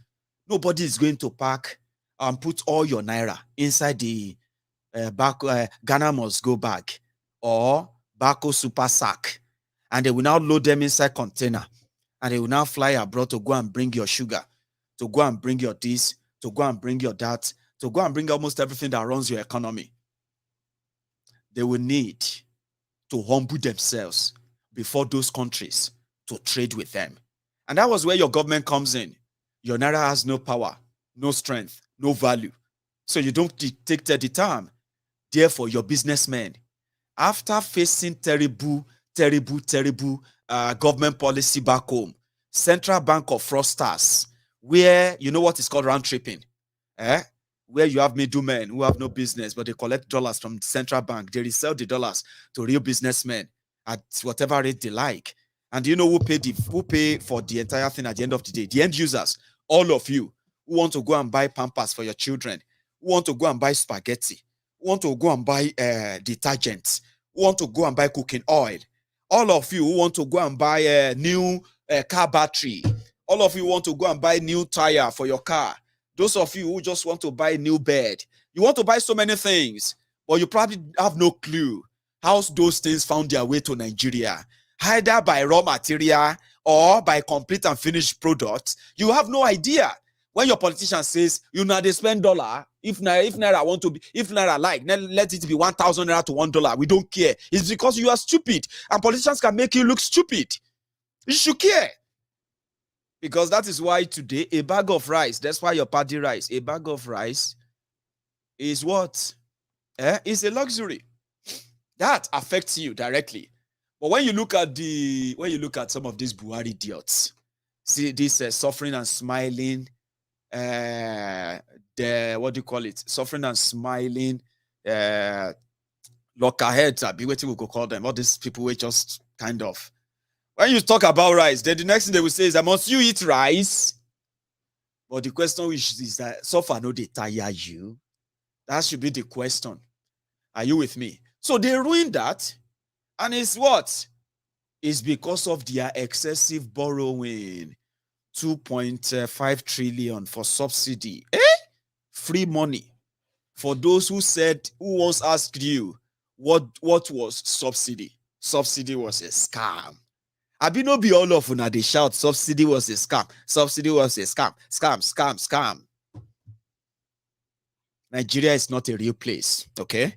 Nobody is going to pack and put all your naira inside the Ghana must go bag or Bako super sack. And they will now load them inside container. And they will now fly abroad to go and bring your sugar, to go and bring your this, to go and bring your that, to go and bring almost everything that runs your economy. They will need to humble themselves before those countries to trade with them. And that was where your government comes in. Your naira has no power, no strength, no value. So you don't dictate the term. Therefore, your businessmen, after facing terrible government policy back home, central bank of fraudsters, where you know what is called round tripping, where you have middlemen who have no business, but they collect dollars from the central bank. They resell the dollars to real businessmen at whatever rate they like. And you know who pay for the entire thing at the end of the day? The end users, all of you who want to go and buy Pampers for your children, who want to go and buy spaghetti, who want to go and buy detergents, who want to go and buy cooking oil, all of you who want to go and buy a new car battery, all of you want to go and buy new tire for your car, those of you who just want to buy a new bed, you want to buy so many things, but you probably have no clue how those things found their way to Nigeria, either by raw material or by complete and finished products. You have no idea. When your politician says, you know, they spend dollar, if naira like, let it be 1,000 naira to $1, we don't care. It's because you are stupid, and politicians can make you look stupid. You should care. Because that is why today, a bag of rice, that's why your paddy rice, a bag of rice is what? It's a luxury. That affects you directly. But when you look at some of these Buhari idiots, see this suffering and smiling, suffering and smiling, lockerheads, I be waiting we could call them. All these people were just kind of, when you talk about rice, then the next thing they will say is, must you eat rice? But the question is that, so far no they tire you. That should be the question. Are you with me? So they ruined that. And it's what? is because of their excessive borrowing. 2.5 trillion for subsidy. Free money. For those who once asked you, what was subsidy? Subsidy was a scam. Abino be all of una they shout, subsidy was a scam. Subsidy was a scam. Scam. Nigeria is not a real place, okay?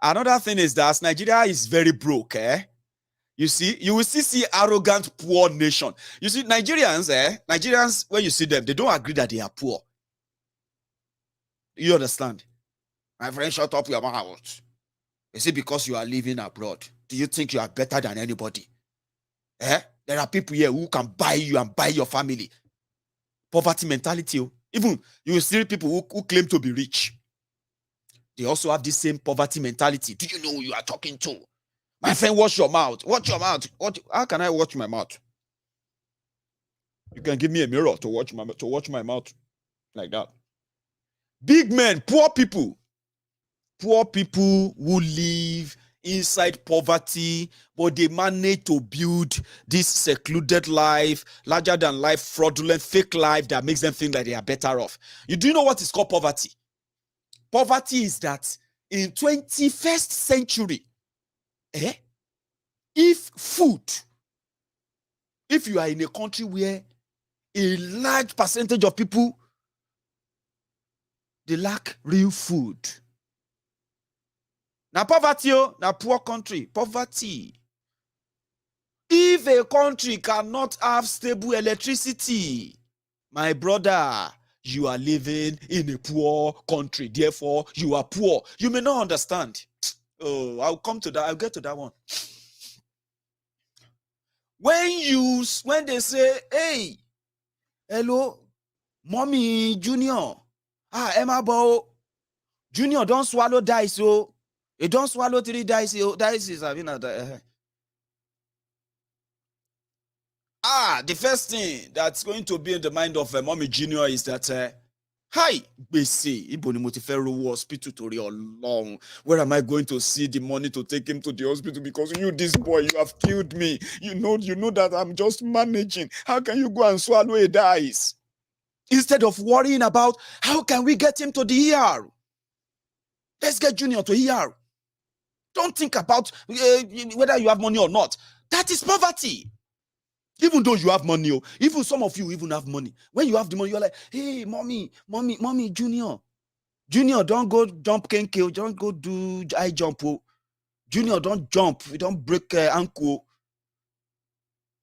Another thing is that Nigeria is very broke, You see, you will still see arrogant, poor nation. You see, Nigerians, when you see them, they don't agree that they are poor. You understand? My friend, shut up your mouth. Is it because you are living abroad? Do you think you are better than anybody? There are people here who can buy you and buy your family. Poverty mentality. Even you will see people who claim to be rich. They also have the same poverty mentality. Do you know who you are talking to? My friend, watch your mouth. Watch your mouth. How can I watch my mouth? You can give me a mirror to watch my mouth like that. Big men, poor people who live inside poverty, but they manage to build this secluded life, larger than life, fraudulent, fake life that makes them think that they are better off. You do know what is called poverty? Poverty is that in 21st century, if you are in a country where a large percentage of people, they lack real food. Now poverty, now poor country, poverty. If a country cannot have stable electricity, my brother, you are living in a poor country. Therefore, you are poor. You may not understand. Oh, I'll come to that. I'll get to that one. When they say, hey, hello, mommy, junior, Emma Bo, junior, don't swallow dice, oh. You don't swallow 3 dice, oh. Dice is having a the first thing that's going to be in the mind of mommy junior is that, hi, BC, Ibonimutifero hospital to long. Where am I going to see the money to take him to the hospital? Because you, this boy, you have killed me. You know that I'm just managing. How can you go and swallow a dice? Instead of worrying about how can we get him to the ER? Let's get Junior to ER. Don't think about whether you have money or not. That is poverty. Even though you have money, even some of you even have money. When you have the money, you're like, hey, mommy, Junior, don't go jump kenke, don't go do high jump. Junior, don't jump, you don't break ankle.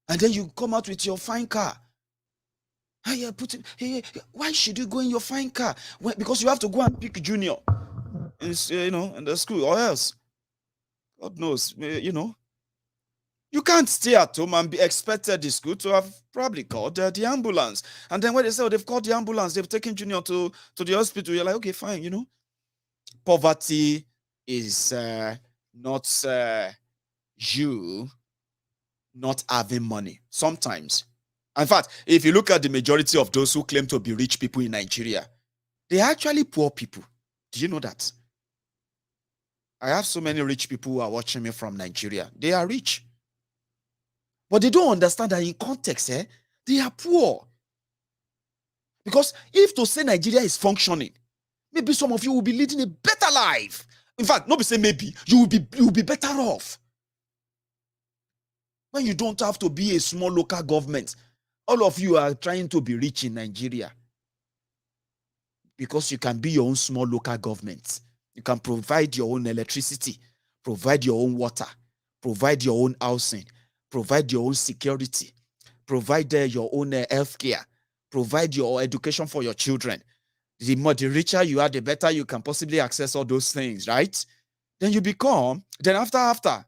And then you come out with your fine car. Hey, why should you go in your fine car? Because you have to go and pick Junior, in the school, or else, God knows, You can't stay at home and be expected the school to have probably called the ambulance. And then when they say, they've called the ambulance, they've taken Junior to the hospital, you're like, okay, fine, Poverty is not you not having money. Sometimes. In fact, if you look at the majority of those who claim to be rich people in Nigeria, they're actually poor people. Do you know that? I have so many rich people who are watching me from Nigeria. They are rich. But they don't understand that in context, they are poor. Because if to say Nigeria is functioning, maybe some of you will be leading a better life. In fact, not be say maybe, you will be better off. When you don't have to be a small local government, all of you are trying to be rich in Nigeria. Because you can be your own small local government. You can provide your own electricity, provide your own water, provide your own housing, provide your own security, provide your own healthcare, provide your education for your children. The richer you are, the better you can possibly access all those things, right? Then you become, then after,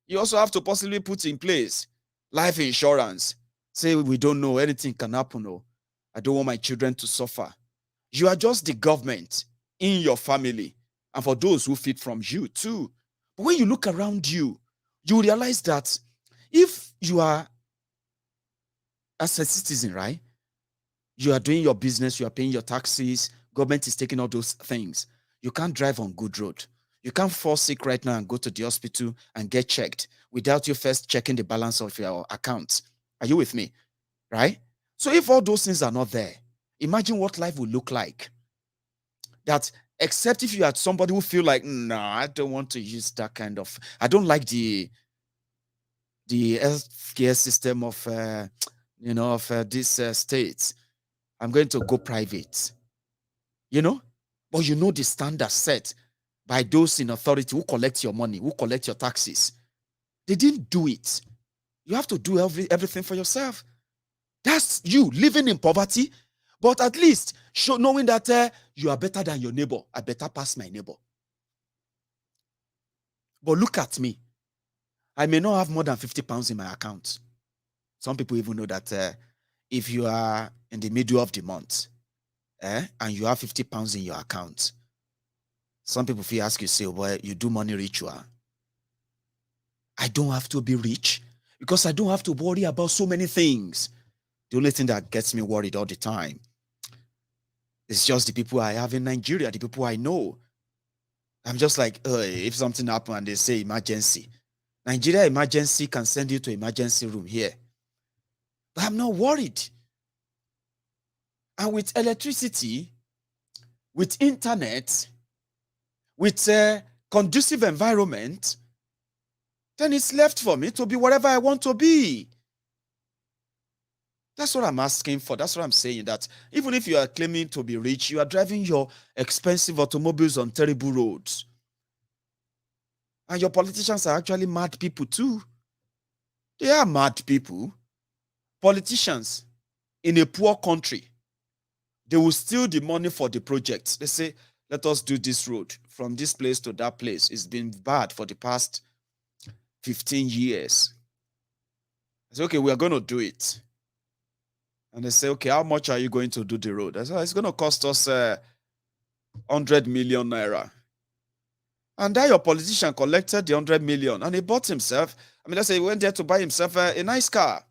you also have to possibly put in place life insurance. Say, we don't know, anything can happen. Oh, I don't want my children to suffer. You are just the government in your family, and for those who feed from you too. But when you look around you, you realize that if you are, as a citizen, right, you are doing your business, you are paying your taxes, government is taking all those things. You can't drive on good road. You can't fall sick right now and go to the hospital and get checked without you first checking the balance of your account. Are you with me? Right? So if all those things are not there, imagine what life will look like. That except if you had somebody who feel like, no, I don't want to use that kind of, I don't like the healthcare system of, this state. I'm going to go private. But you know the standard set by those in authority who collect your money, who collect your taxes. They didn't do it. You have to do everything for yourself. That's you living in poverty, but at least knowing that you are better than your neighbor. I better pass my neighbor. But look at me. I may not have more than 50 pounds in my account. Some people even know that if you are in the middle of the month and you have 50 pounds in your account, some people feel ask you, say, well, you do money ritual. I don't have to be rich because I don't have to worry about so many things. The only thing that gets me worried all the time is just the people I have in Nigeria, the people I know. I'm just like, if something happens and they say emergency, Nigeria emergency can send you to emergency room here. But I'm not worried. And with electricity, with internet, with a conducive environment, then it's left for me to be whatever I want to be. That's what I'm asking for. That's what I'm saying, that even if you are claiming to be rich, you are driving your expensive automobiles on terrible roads. And your politicians are actually mad people too. They are mad people. Politicians in a poor country, they will steal the money for the project. They say, let us do this road from this place to that place. It's been bad for the past 15 years. I say, okay, we are going to do it. And they say, okay, how much are you going to do the road? I say, it's going to cost us 100 million naira. And that your politician collected the 100 million and he bought himself, let's say he went there to buy himself a nice car.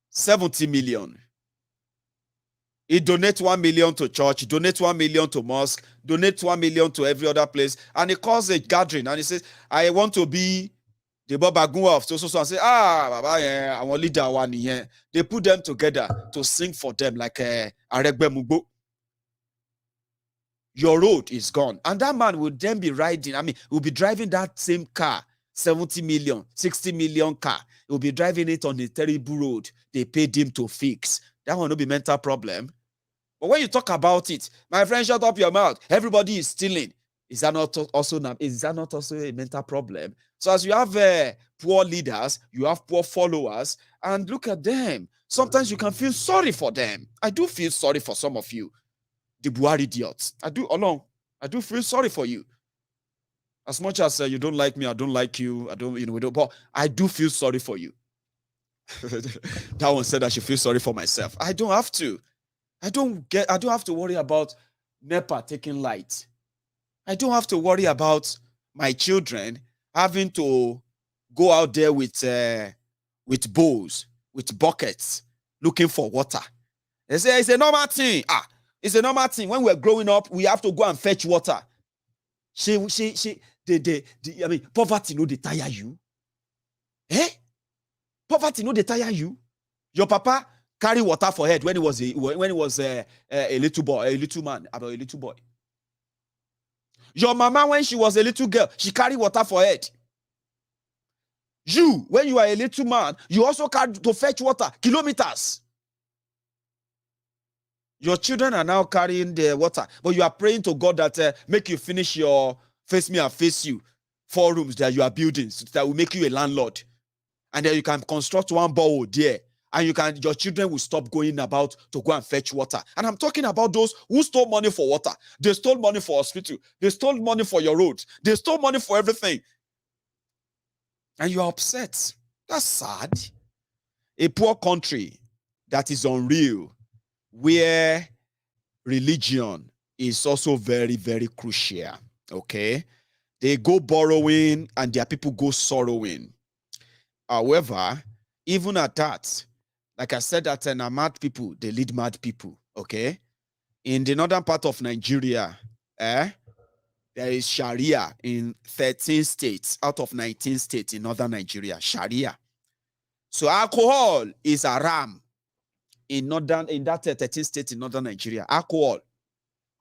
70 million. He donates 1 million to church, donates 1 million to mosque, donates 1 million to every other place, and he calls a gathering and he says, I want to be the Babagun of so and say, Baba, yeah, I want leader one here. They put them together to sing for them like Aregbesola. Your road is gone. And that man will then be riding, will be driving that same car, 70 million, 60 million car. He will be driving it on a terrible road. They paid him to fix. That will not be mental problem. But when you talk about it, my friend, shut up your mouth. Everybody is stealing. Is that not also a mental problem? So as you have poor leaders, you have poor followers, and look at them. Sometimes you can feel sorry for them. I do feel sorry for some of you, the Buhari idiots. I do feel sorry for you. As much as you don't like me, I don't like you. But I do feel sorry for you. That one said I should feel sorry for myself. I don't have to. I don't have to worry about NEPA taking light. I don't have to worry about my children having to go out there with bowls, with buckets, looking for water. They say it's a normal thing. It's a normal thing. When we're growing up, we have to go and fetch water. Poverty no dey tire you. Poverty no dey tire you. Your papa carry water for head when he was a little boy, a little man, about a little boy. Your mama, when she was a little girl, she carry water for head. You, when you are a little man, you also carry to fetch water kilometers. Your children are now carrying the water, but you are praying to God that make you finish your face me and face you 4 rooms that you are building, so that will make you a landlord, and then you can construct one borehole there. And your children will stop going about to go and fetch water. And I'm talking about those who stole money for water. They stole money for hospital. They stole money for your roads. They stole money for everything. And you are upset. That's sad. A poor country that is unreal, where religion is also very, very crucial. Okay? They go borrowing and their people go sorrowing. However, even at that, like I said, that mad people, they lead mad people, okay? In the northern part of Nigeria, There is Sharia in 13 states out of 19 states in northern Nigeria. Sharia. So alcohol is haram in that 13 states in northern Nigeria. Alcohol.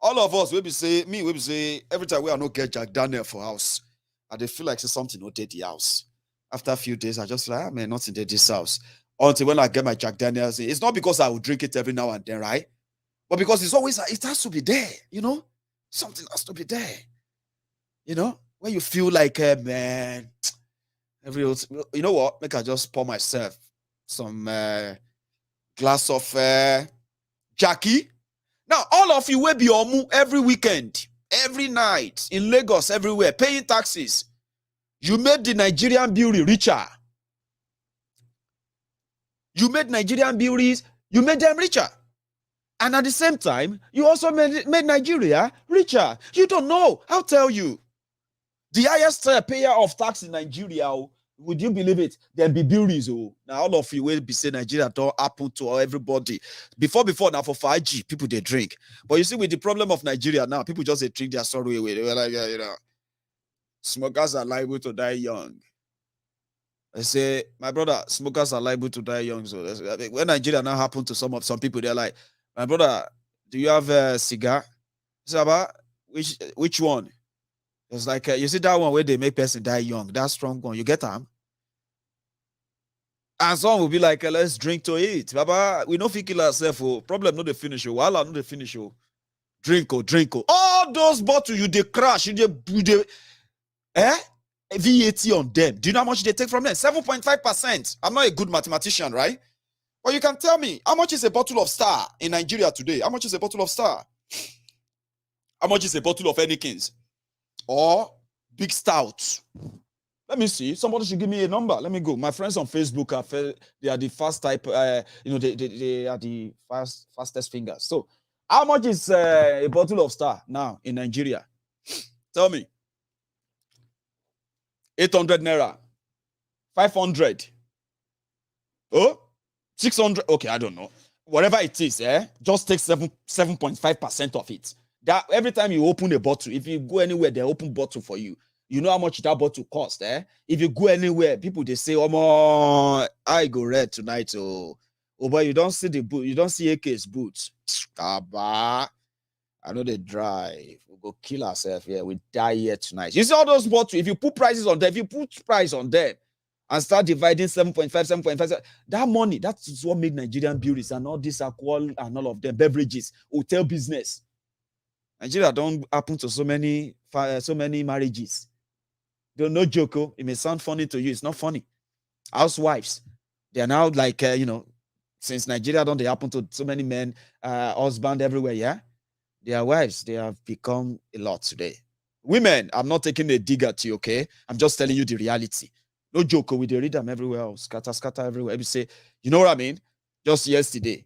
All of us, we be say every time we are not get Jack Daniel for house, and they feel like something not dead the house. After a few days, I just like, man, nothing dead this house. Until when I get my Jack Daniels, it's not because I will drink it every now and then, right? But because it's always, it has to be there, you know? Something has to be there. You know? When you feel like, man, you know what? Make I just pour myself some glass of Jackie. Now, all of you will be omu every weekend, every night, in Lagos, everywhere, paying taxes. You made the Nigerian beauty richer. You made Nigerian beauties, you made them richer. And at the same time, you also made Nigeria richer. You don't know. I'll tell you. The highest payer of tax in Nigeria, would you believe it? There'll be beauties. Now, all of you will be saying Nigeria don't happen to everybody. Before, now for 5G, people, they drink. But you see, with the problem of Nigeria now, people just they drink their sorrow away. They were like, you know, smokers are liable to die young. I say, my brother, smokers are liable to die young. So when Nigeria now happened to some people, they're like, my brother, do you have a cigar? Saba, which one? It's like, you see that one where they make person die young, that strong one, you get them? And some will be like, let's drink to it. Baba, we don't kill ourselves. Oh. Problem not the finish. Oh. Wala not the finish. Oh. Drink. All those bottles you they crash, you they VAT on them. Do you know how much they take from them? 7.5%. I'm not a good mathematician, right? But you can tell me, how much is a bottle of Star in Nigeria today? How much is a bottle of Star? How much is a bottle of Heinekens? Or Big Stout? Let me see. Somebody should give me a number. Let me go. My friends on Facebook, they are the fast type, they are the fastest fingers. So, how much is a bottle of Star now in Nigeria? Tell me. 800 naira. 500. Oh? 600. Okay, I don't know. Whatever it is, just take 7.5% of it. That every time you open a bottle, if you go anywhere, they open bottle for you. You know how much that bottle costs, If you go anywhere, people they say, "Oh, I go red tonight." Oh, but you don't see the boot. You don't see AK's boots. Abba, I know they drive. We go kill ourselves here. We die here tonight. You see all those bottles. If you put prices on them, and start dividing 7.5, that money, that's what made Nigerian beauties and all this alcohol and all of them beverages, hotel business. Nigeria don't happen to so many marriages. They're no joke. It may sound funny to you. It's not funny. Housewives, they are now like, since Nigeria don't they happen to so many men, husband everywhere, yeah? Their wives, they have become a lot today. Women, I'm not taking a dig at you, okay? I'm just telling you the reality. No joke, we read them everywhere else, scatter everywhere. You say, you know what I mean? Just yesterday,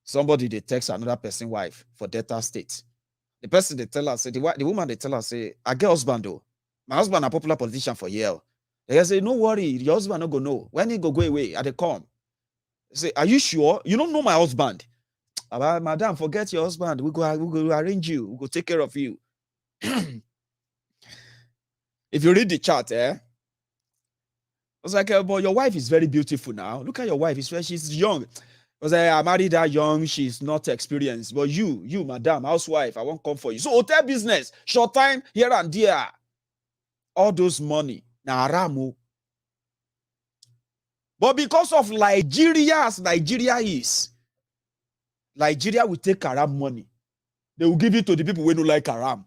somebody they text another person's wife for Delta State. The person they tell us, the woman they tell us, say, I get husband though. My husband a popular politician for Yale. They say, no worry, your husband not go know. When he go away, they come. They say, are you sure? You don't know my husband. Madam, forget your husband. We go arrange you. We go take care of you. If you read the chart, it's like, but your wife is very beautiful now. Look at your wife. She's young. Because I married her young. She's not experienced. But you, madam, housewife, I won't come for you. So hotel business, short time, here and there. All those money. Now, Aramu. But because of Nigeria, as Nigeria is, Nigeria will take haram money. They will give it to the people who don't like haram.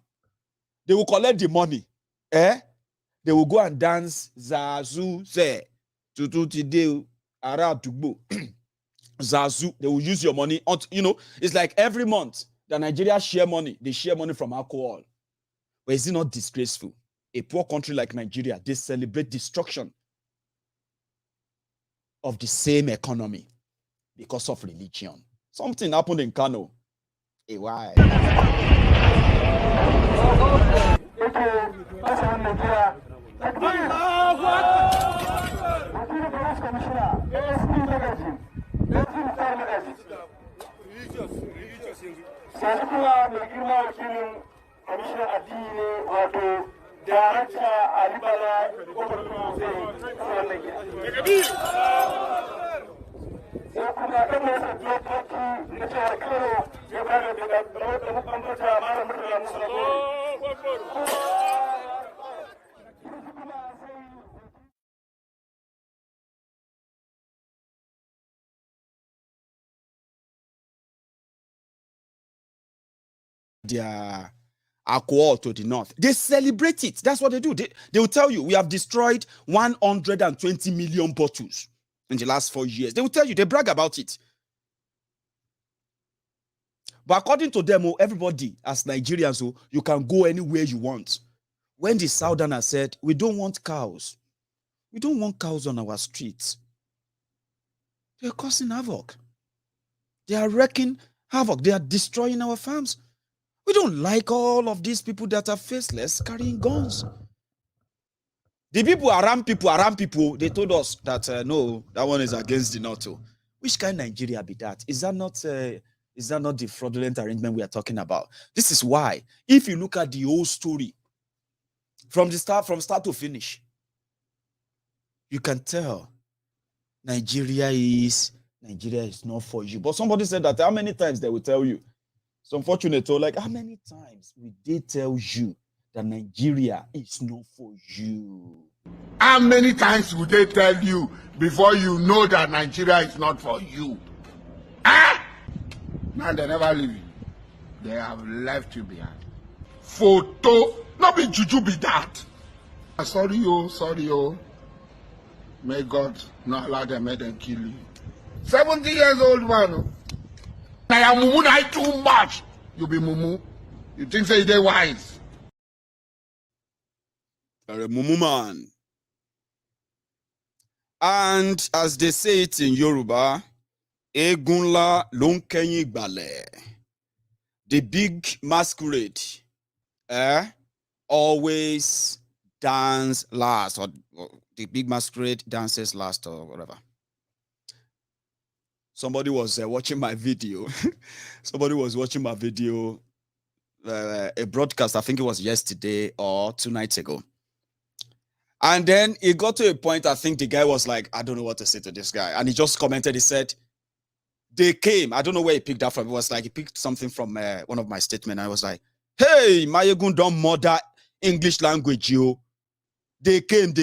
They will collect the money. They will go and dance Zazu ze to today Arab to go. Zazu. They will use your money. It's like every month the Nigeria share money. They share money from alcohol. But is it not disgraceful? A poor country like Nigeria, they celebrate destruction of the same economy because of religion. Something happened in Kano. Why? Commissioner Adine wato Director Alibala Government sai kuma kan masa dokoki na jihar Kano ya bada da ambata mara mutane musulmi. Their alcohol to the north. They celebrate it. That's what they do. They will tell you, we have destroyed 120 million bottles in the last 4 years. They will tell you, they brag about it. But according to them, everybody, as Nigerians, you can go anywhere you want. When the Southerners said, we don't want cows. We don't want cows on our streets. They're causing havoc. They are wreaking havoc. They are destroying our farms. We don't like all of these people that are faceless carrying guns. The people, around people, they told us that, no, that one is against the NATO. Which kind of Nigeria be that? Is that not the fraudulent arrangement we are talking about? This is why, if you look at the whole story, from start to finish, you can tell Nigeria is not for you. But somebody said that how many times they will tell you? It's unfortunate, like how many times will they tell you that Nigeria is not for you? How many times would they tell you before you know that Nigeria is not for you? Ah! Now they never leave you. They have left you behind. Photo, not be juju be that. Sorry, oh. May God not allow them, make them kill you. 70 years old man. I am mumu na too much. You be mumu. You think say they wise? You're a mumu man. And as they say it in Yoruba, Egunla lonkenyi gbale. The big masquerade, always dance last, or the big masquerade dances last, or whatever. Somebody was watching my video. Somebody was watching my video, a broadcast, I think it was yesterday or 2 nights ago. And then it got to a point, I think the guy was like, I don't know what to say to this guy. And he just commented, he said, they came. I don't know where he picked that from. It was like he picked something from one of my statements. I was like, hey, Maiyegun don't murder English language, yo. They came.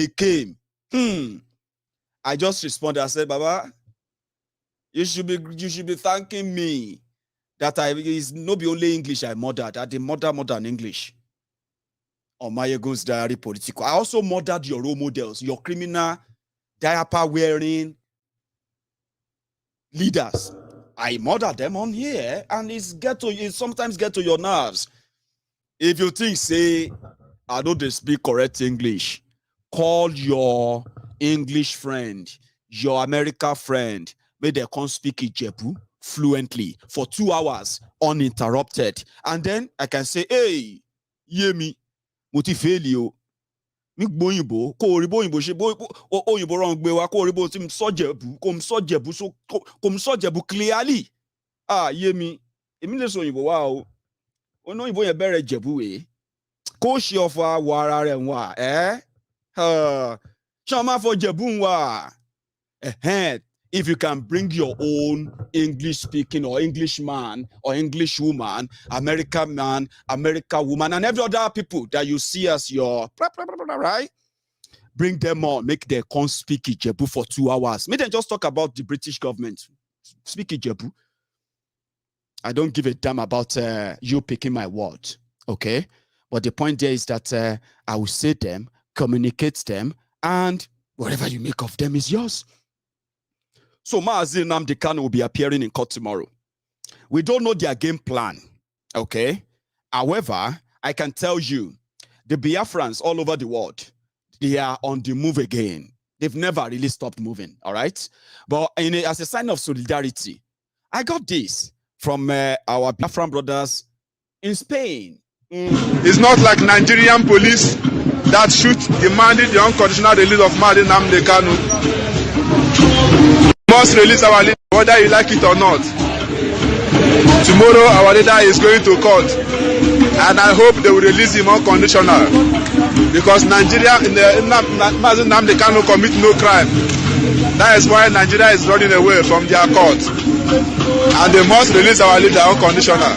I just responded, I said, Baba, you should be thanking me that it's not be only English I murdered, I did murder more than English. On Maiyegun's diary Politico. I also murdered your role models, your criminal diaper wearing leaders. I murdered them on here, and it sometimes get to your nerves. If you think, say, I don't speak correct English, call your English friend, your American friend, may they come speak Ijebu fluently for 2 hours uninterrupted. And then I can say, hey, Yemi, Mutifeli, Migboyinbo, ko ribo yinbo se oyinbo ron gbe wa ko ribo ti sojebu, kom sojebu clearly. Ah, Yemi, emi le so oyinbo wa o. Ono oyinbo yen bere jebu we. Ko se ofa wa ara re wa, Chama for jebu wa. If you can bring your own English speaking or English man or English woman, American man, American woman, and every other people that you see as your right, bring them on, make them come speak Ijebu for 2 hours. Make them just talk about the British government. Speak Ijebu. I don't give a damn about you picking my word, okay? But the point there is that I will say them, communicate them, and whatever you make of them is yours. So Mazi Nnamdi Kanu will be appearing in court tomorrow. We don't know their game plan, okay? However, I can tell you, the Biafrans all over the world, they are on the move again. They've never really stopped moving, all right? But as a sign of solidarity, I got this from our Biafran brothers in Spain. It's not like Nigerian police that shoot demanding the unconditional release of Mazi Nnamdi Kanu. Must release our leader, whether you like it or not. Tomorrow, our leader is going to court. And I hope they will release him unconditional. Because Nigeria, Mazi Nnamdi Kanu commit no crime. That is why Nigeria is running away from their court. And they must release our leader unconditional.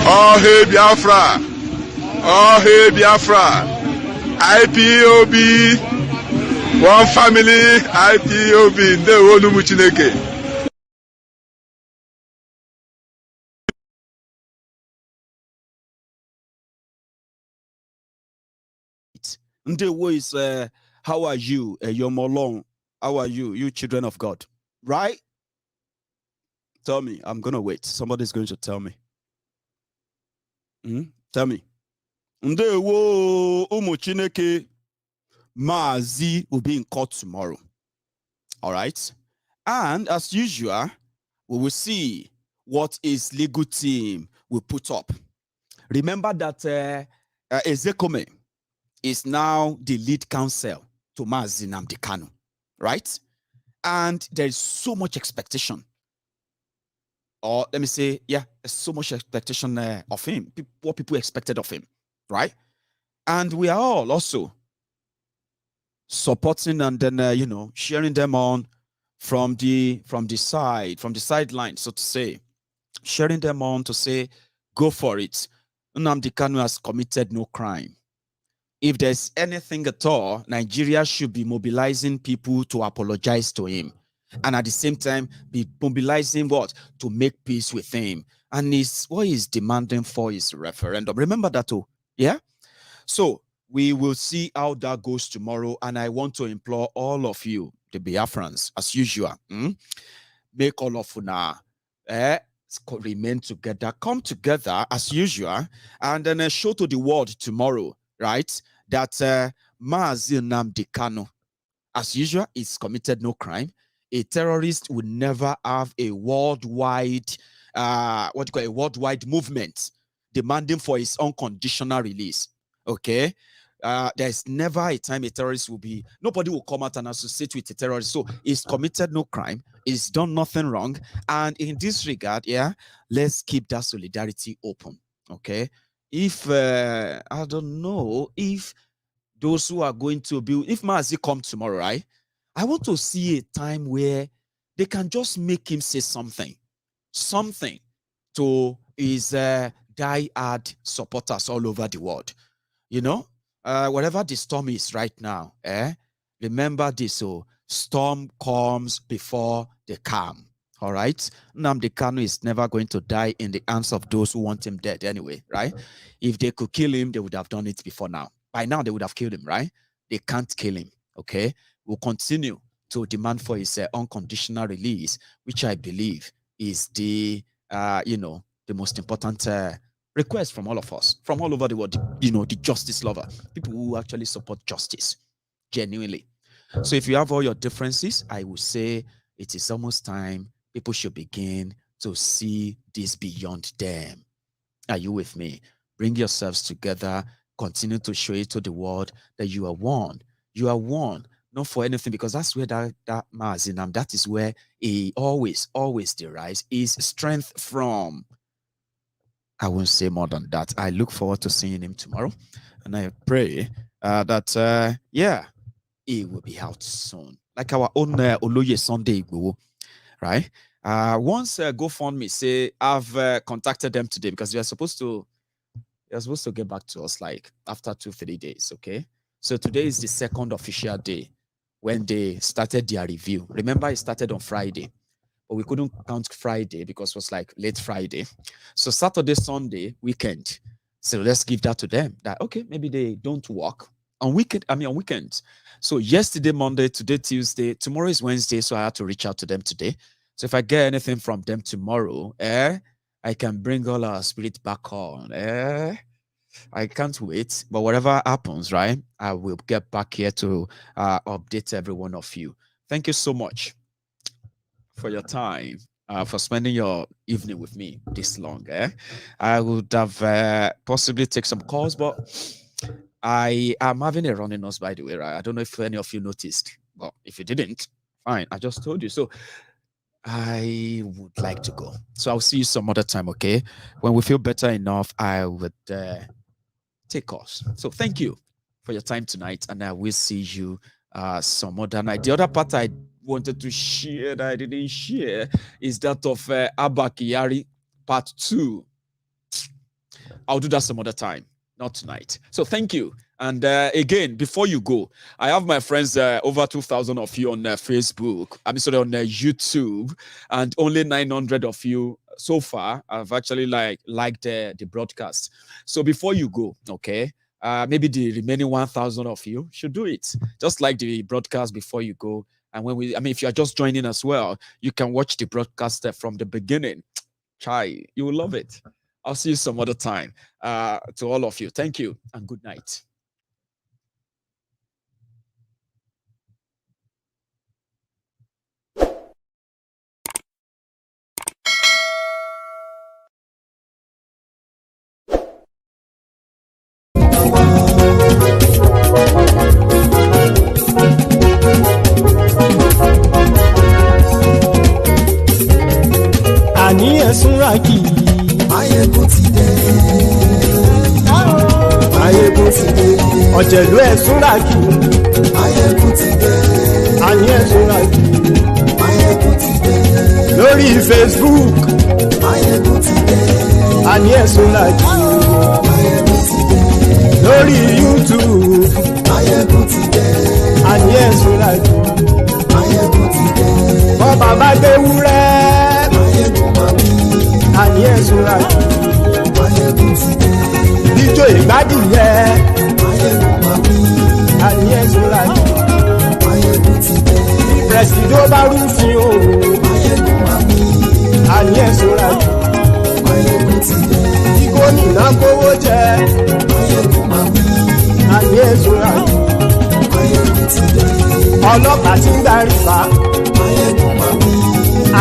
Oh hey Biafra, oh hey Biafra, IPOB, one family, IPOB, Ndewo Numu Chineke. Ndewo is how are you, Yomolong? How are you, you children of God? Right? Tell me. I'm gonna wait. Somebody's going to tell me. Tell me. Ndewo Umu Chineke. Mazi will be in court tomorrow. All right. And as usual, we will see what his legal team will put up. Remember that Ezekome is now the lead counsel to Mazi Nnamdi Kanu, right? And there is so much expectation. Or let me say, yeah, there's so much expectation of him, what people expected of him, right? And we are all also supporting and then, cheering them on from the sideline, so to say, cheering them on to say, go for it. Nnamdi Kanu has committed no crime. If there's anything at all, Nigeria should be mobilizing people to apologize to him. And at the same time, be mobilizing what? To make peace with him. And what he's demanding for is referendum. Remember that too, yeah? So we will see how that goes tomorrow. And I want to implore all of you, the Biafrans, as usual, make all of una remain together, come together as usual, and then show to the world tomorrow, right, that Mazi Nnamdi Kanu, as usual, is committed no crime. A terrorist would never have a worldwide, a worldwide movement demanding for his unconditional release. Okay, there's never a time a terrorist will be. Nobody will come out and associate with a terrorist. So he's committed no crime. He's done nothing wrong. And in this regard, yeah, let's keep that solidarity open. Okay, if I don't know if those who are going to be, if Mazi comes tomorrow, right? I want to see a time where they can just make him say something to his die-hard supporters all over the world. Whatever the storm is right now, remember this, so storm comes before the calm, all right? Nnamdi Kanu is never going to die in the hands of those who want him dead anyway, right? If they could kill him, they would have done it before now. By now, they would have killed him, right? They can't kill him, okay? We'll continue to demand for his unconditional release, which I believe is the, the most important request from all of us, from all over the world, the justice lover, people who actually support justice, genuinely. So if you have all your differences, I will say it is almost time people should begin to see this beyond them. Are you with me? Bring yourselves together, continue to show it to the world that you are one. You are one. Not for anything, because that's where that Mazi Nnamdi, that is where he always derives his strength from. I won't say more than that. I look forward to seeing him tomorrow, and I pray that he will be out soon, like our own Oloye Sunday Igboho, right? Once GoFundMe say I've contacted them today because they're supposed to get back to us like after 2-3 days. Okay, so today is the second official day when they started their review. Remember, it started on Friday, but we couldn't count Friday because it was like late Friday. So Saturday, Sunday, weekend. So let's give that to them. That okay, maybe they don't work on weekends. So yesterday, Monday, today, Tuesday, tomorrow is Wednesday. So I had to reach out to them today. So if I get anything from them tomorrow, I can bring all our spirit back on. I can't wait. But whatever happens, right, I will get back here to update every one of you. Thank you so much for your time, for spending your evening with me this long. I would have possibly take some calls, but I am having a running nose, by the way, right? I don't know if any of you noticed. Well, if you didn't, fine. I just told you. So I would like to go. So I'll see you some other time, okay? When we feel better enough, I would take calls. So thank you for your time tonight, and I will see you some other night. The other part I wanted to share that I didn't share is that of Abba Kyari part 2. I'll do that some other time, not tonight. So thank you. And again, before you go, I have my friends, over 2,000 of you on Facebook. I'm sorry, on YouTube, and only 900 of you so far have actually liked the broadcast. So before you go, okay, maybe the remaining 1,000 of you should do it. Just like the broadcast before you go. And if you are just joining as well, you can watch the broadcast from the beginning. Chai, you will love it. I'll see you some other time. To all of you, thank you and good night. Àní ẹ̀sùnra kì í. Maiyegun ti dé. Maiyegun ti dé. Ọ̀jẹ̀lú ẹ̀sùnra kì í. Maiyegun ti dé. Àní ẹ̀sùnra kì í. Maiyegun ti dé. Lórí Facebook. Maiyegun ti dé. Àní ẹ̀sùnra kì í. Maiyegun ti dé. Lórí YouTube. Maiyegun ti dé. Àní ẹ̀sùnra kì í. Maiyegun ti dé. Bọ́ bàbá gbé wúrẹ́. Àní ẹ̀sùnra kì í. Maiyegun ti dé. Ijó ìgbádùn yẹ. Àní ẹ̀sùnra kì í. Maiyegun ti dé. Pẹ̀sìdó bá rúfin o. Àní ẹ̀sùnra kì í. Maiyegun ti dé. Gómìnà kówó jẹ. Àní ẹ̀sùnra kì í. Maiyegun ti dé. Ọlọ́pàá ti ń darí fa.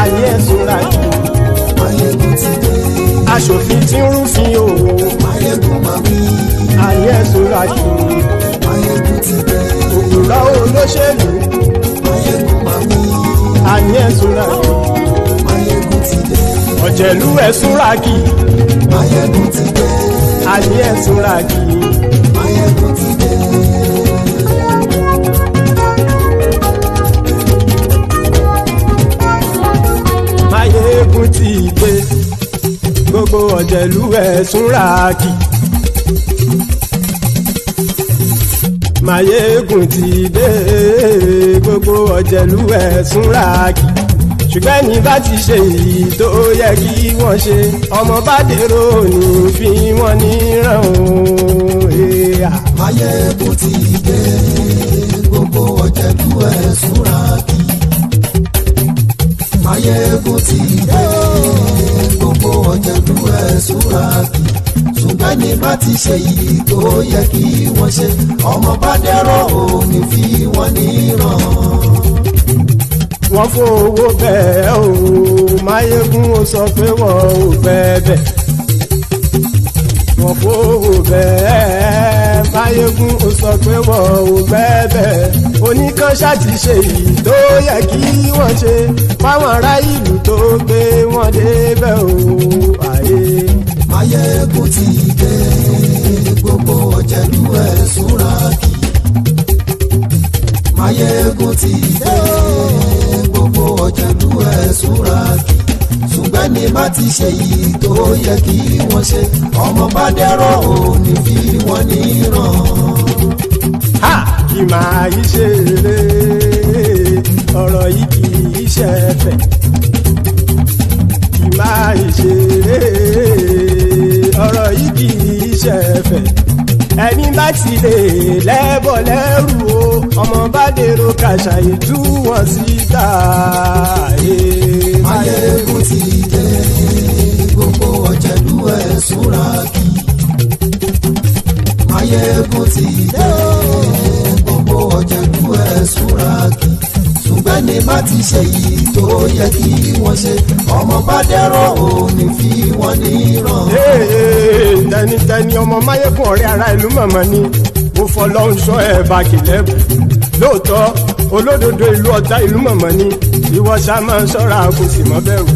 Àní ẹ̀sùnra kì í. Maiyegun ti dé. Aṣòfin tí ń rúfin o. Maiyegun máa wí. Àní ẹ̀sùnra kì í. Maiyegun ti dé. Òpùrọ́ olóṣèlú. Maiyegun máa wí. Àní ẹ̀sùnra kì í. Maiyegun ti dé. Ọ̀jẹ̀lú ẹ̀sùnra kì í. Maiyegun ti dé. Àní ẹ̀sùnra kì í. Maiyegun ti dé. Maiyegun ti dé. Gbogbo ọ̀jẹ̀lú ẹ̀sùnra kì í. Maiyegun ti dé. Gbogbo ọ̀jẹ̀lú ẹ̀sùnra kì í. Ṣùgbọ́n ní bá ti ṣe èyí tó yẹ kí wọ́n ṣe, ọmọ bá dèrò ní fi wọ́n níran o. Maiyegun ti dé. Gbogbo ọ̀jẹ̀lú ẹ̀sùnra kì í. Maiyegun ti dé. Gbogbo ọ̀jẹ̀lú ẹ̀sùnra kì í. Ṣùgbọ́n ní bá ti ṣe èyí tó yẹ kí wọ́n ṣe, ọmọ bá dèrò ní fi wọ́n níran. Wọ́n fowó bẹ́ẹ̀ o. Maiyegun ó sọ pé wọ́n ò bẹ́ẹ̀. Wọ́n fowó bẹ́ẹ̀. Maiyegun ó sọ pé wọ́n ò bẹ́ẹ̀. Oníkan ṣáàtì ṣe èyí tó yẹ kí wọ́n ṣe fáwọn ará ìlú tó gbé wọn débẹ̀ o. Maiyegun ti dé. Gbogbo ọ̀jẹ̀lú ẹ̀sùnra kì í. Maiyegun ti dé. Gbogbo ọ̀jẹ̀lú ẹ̀sùnra kì í. Ṣùgbọ́n ní bá ti ṣe yìí tó yẹ kí wọ́n ṣe, ọmọ bá dẹ́rọ̀ ò ní fi wọ́n níran. Kì máa yí ṣe eré, ọ̀rọ̀ yìí kì í ṣe ẹ̀fẹ̀. Kì máa yí ṣe eré, ọ̀rọ̀ yìí kì í ṣe ẹ̀fẹ̀. Ẹni bá ti lè lẹ́bọ̀ lẹ́rù o, ọmọ bá dèrò kàṣàyè tú wọn síta. Maiyegun ti dé. Gbogbo ọ̀jẹ̀lú ẹ̀sùnra kì í. Maiyegun ti dé. Gbogbo ọ̀jẹ̀lú ẹ̀sùnra kì í. ṣùgbọ́n ní bá ti ṣe yìí tó yẹ kí wọ́n ṣe ọmọ bá dẹ́rọ̀ ò ní fi wọ́n níran. tẹnitẹni ọmọ Maiyegun ọ̀rẹ́ ara ìlú mọ̀mọ́ ni mo fọlọ́run sọ ẹ̀ bá kìlẹ́bù lóòótọ́ olódodo ìlú ọ̀tá ìlú mọ̀mọ́ ni ìwọ ṣá máa ń ṣọ́ra kò sì mọ́ bẹ̀rù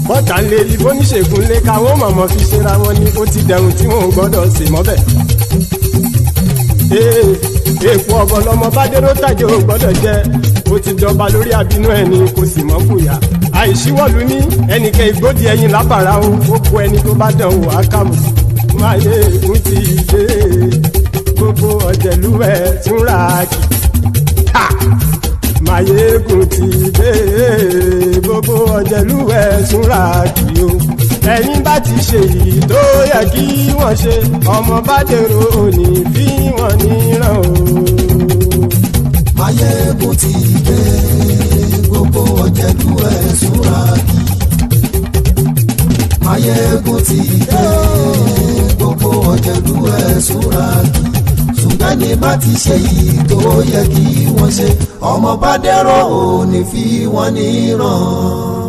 bọ́tà ń lé ibóníṣègùn lé káwọn mọ̀mọ́ fi ṣera wọn ni ó ti dẹrùn tí wọn ò gbọ́dọ̀ sè mọ́bẹ̀. èèpo ọ̀bọ lọmọ bá dérò tàjẹ́ ò gbọ́dọ̀ jẹ́ ó ti jọba lórí àbínú ẹni kò sì mọ́ fòyà àìsíwọ́lu ní ẹnìkẹ́ ìgbódì ẹyin lábàrá ó kó ẹni tó bá dán wò á kàmù. Maiyegun ti dé gbogbo ọ̀jẹ̀lú ẹ̀ tún ra kì. Maiyegun ti dé gbogbo ọ̀jẹ̀lú ẹ̀ tún ra kì o. ẹ̀yin bá ti ṣe yìí tó yẹ kí wọ́n ṣe ọmọ bá dèrò òní fi wọ́n níran o. Maiyegun ti dé gbogbo ọ̀jẹ̀lú ẹ̀ tún ra kì. Maiyegun ti dé gbogbo ọ̀jẹ̀lú ẹ̀ tún ra kì. ṣùgbọ́n ní bá ti ṣe yìí tó yẹ kí wọ́n ṣe ọmọ bá dẹ́rọ̀ ò ní fi wọ́n níran.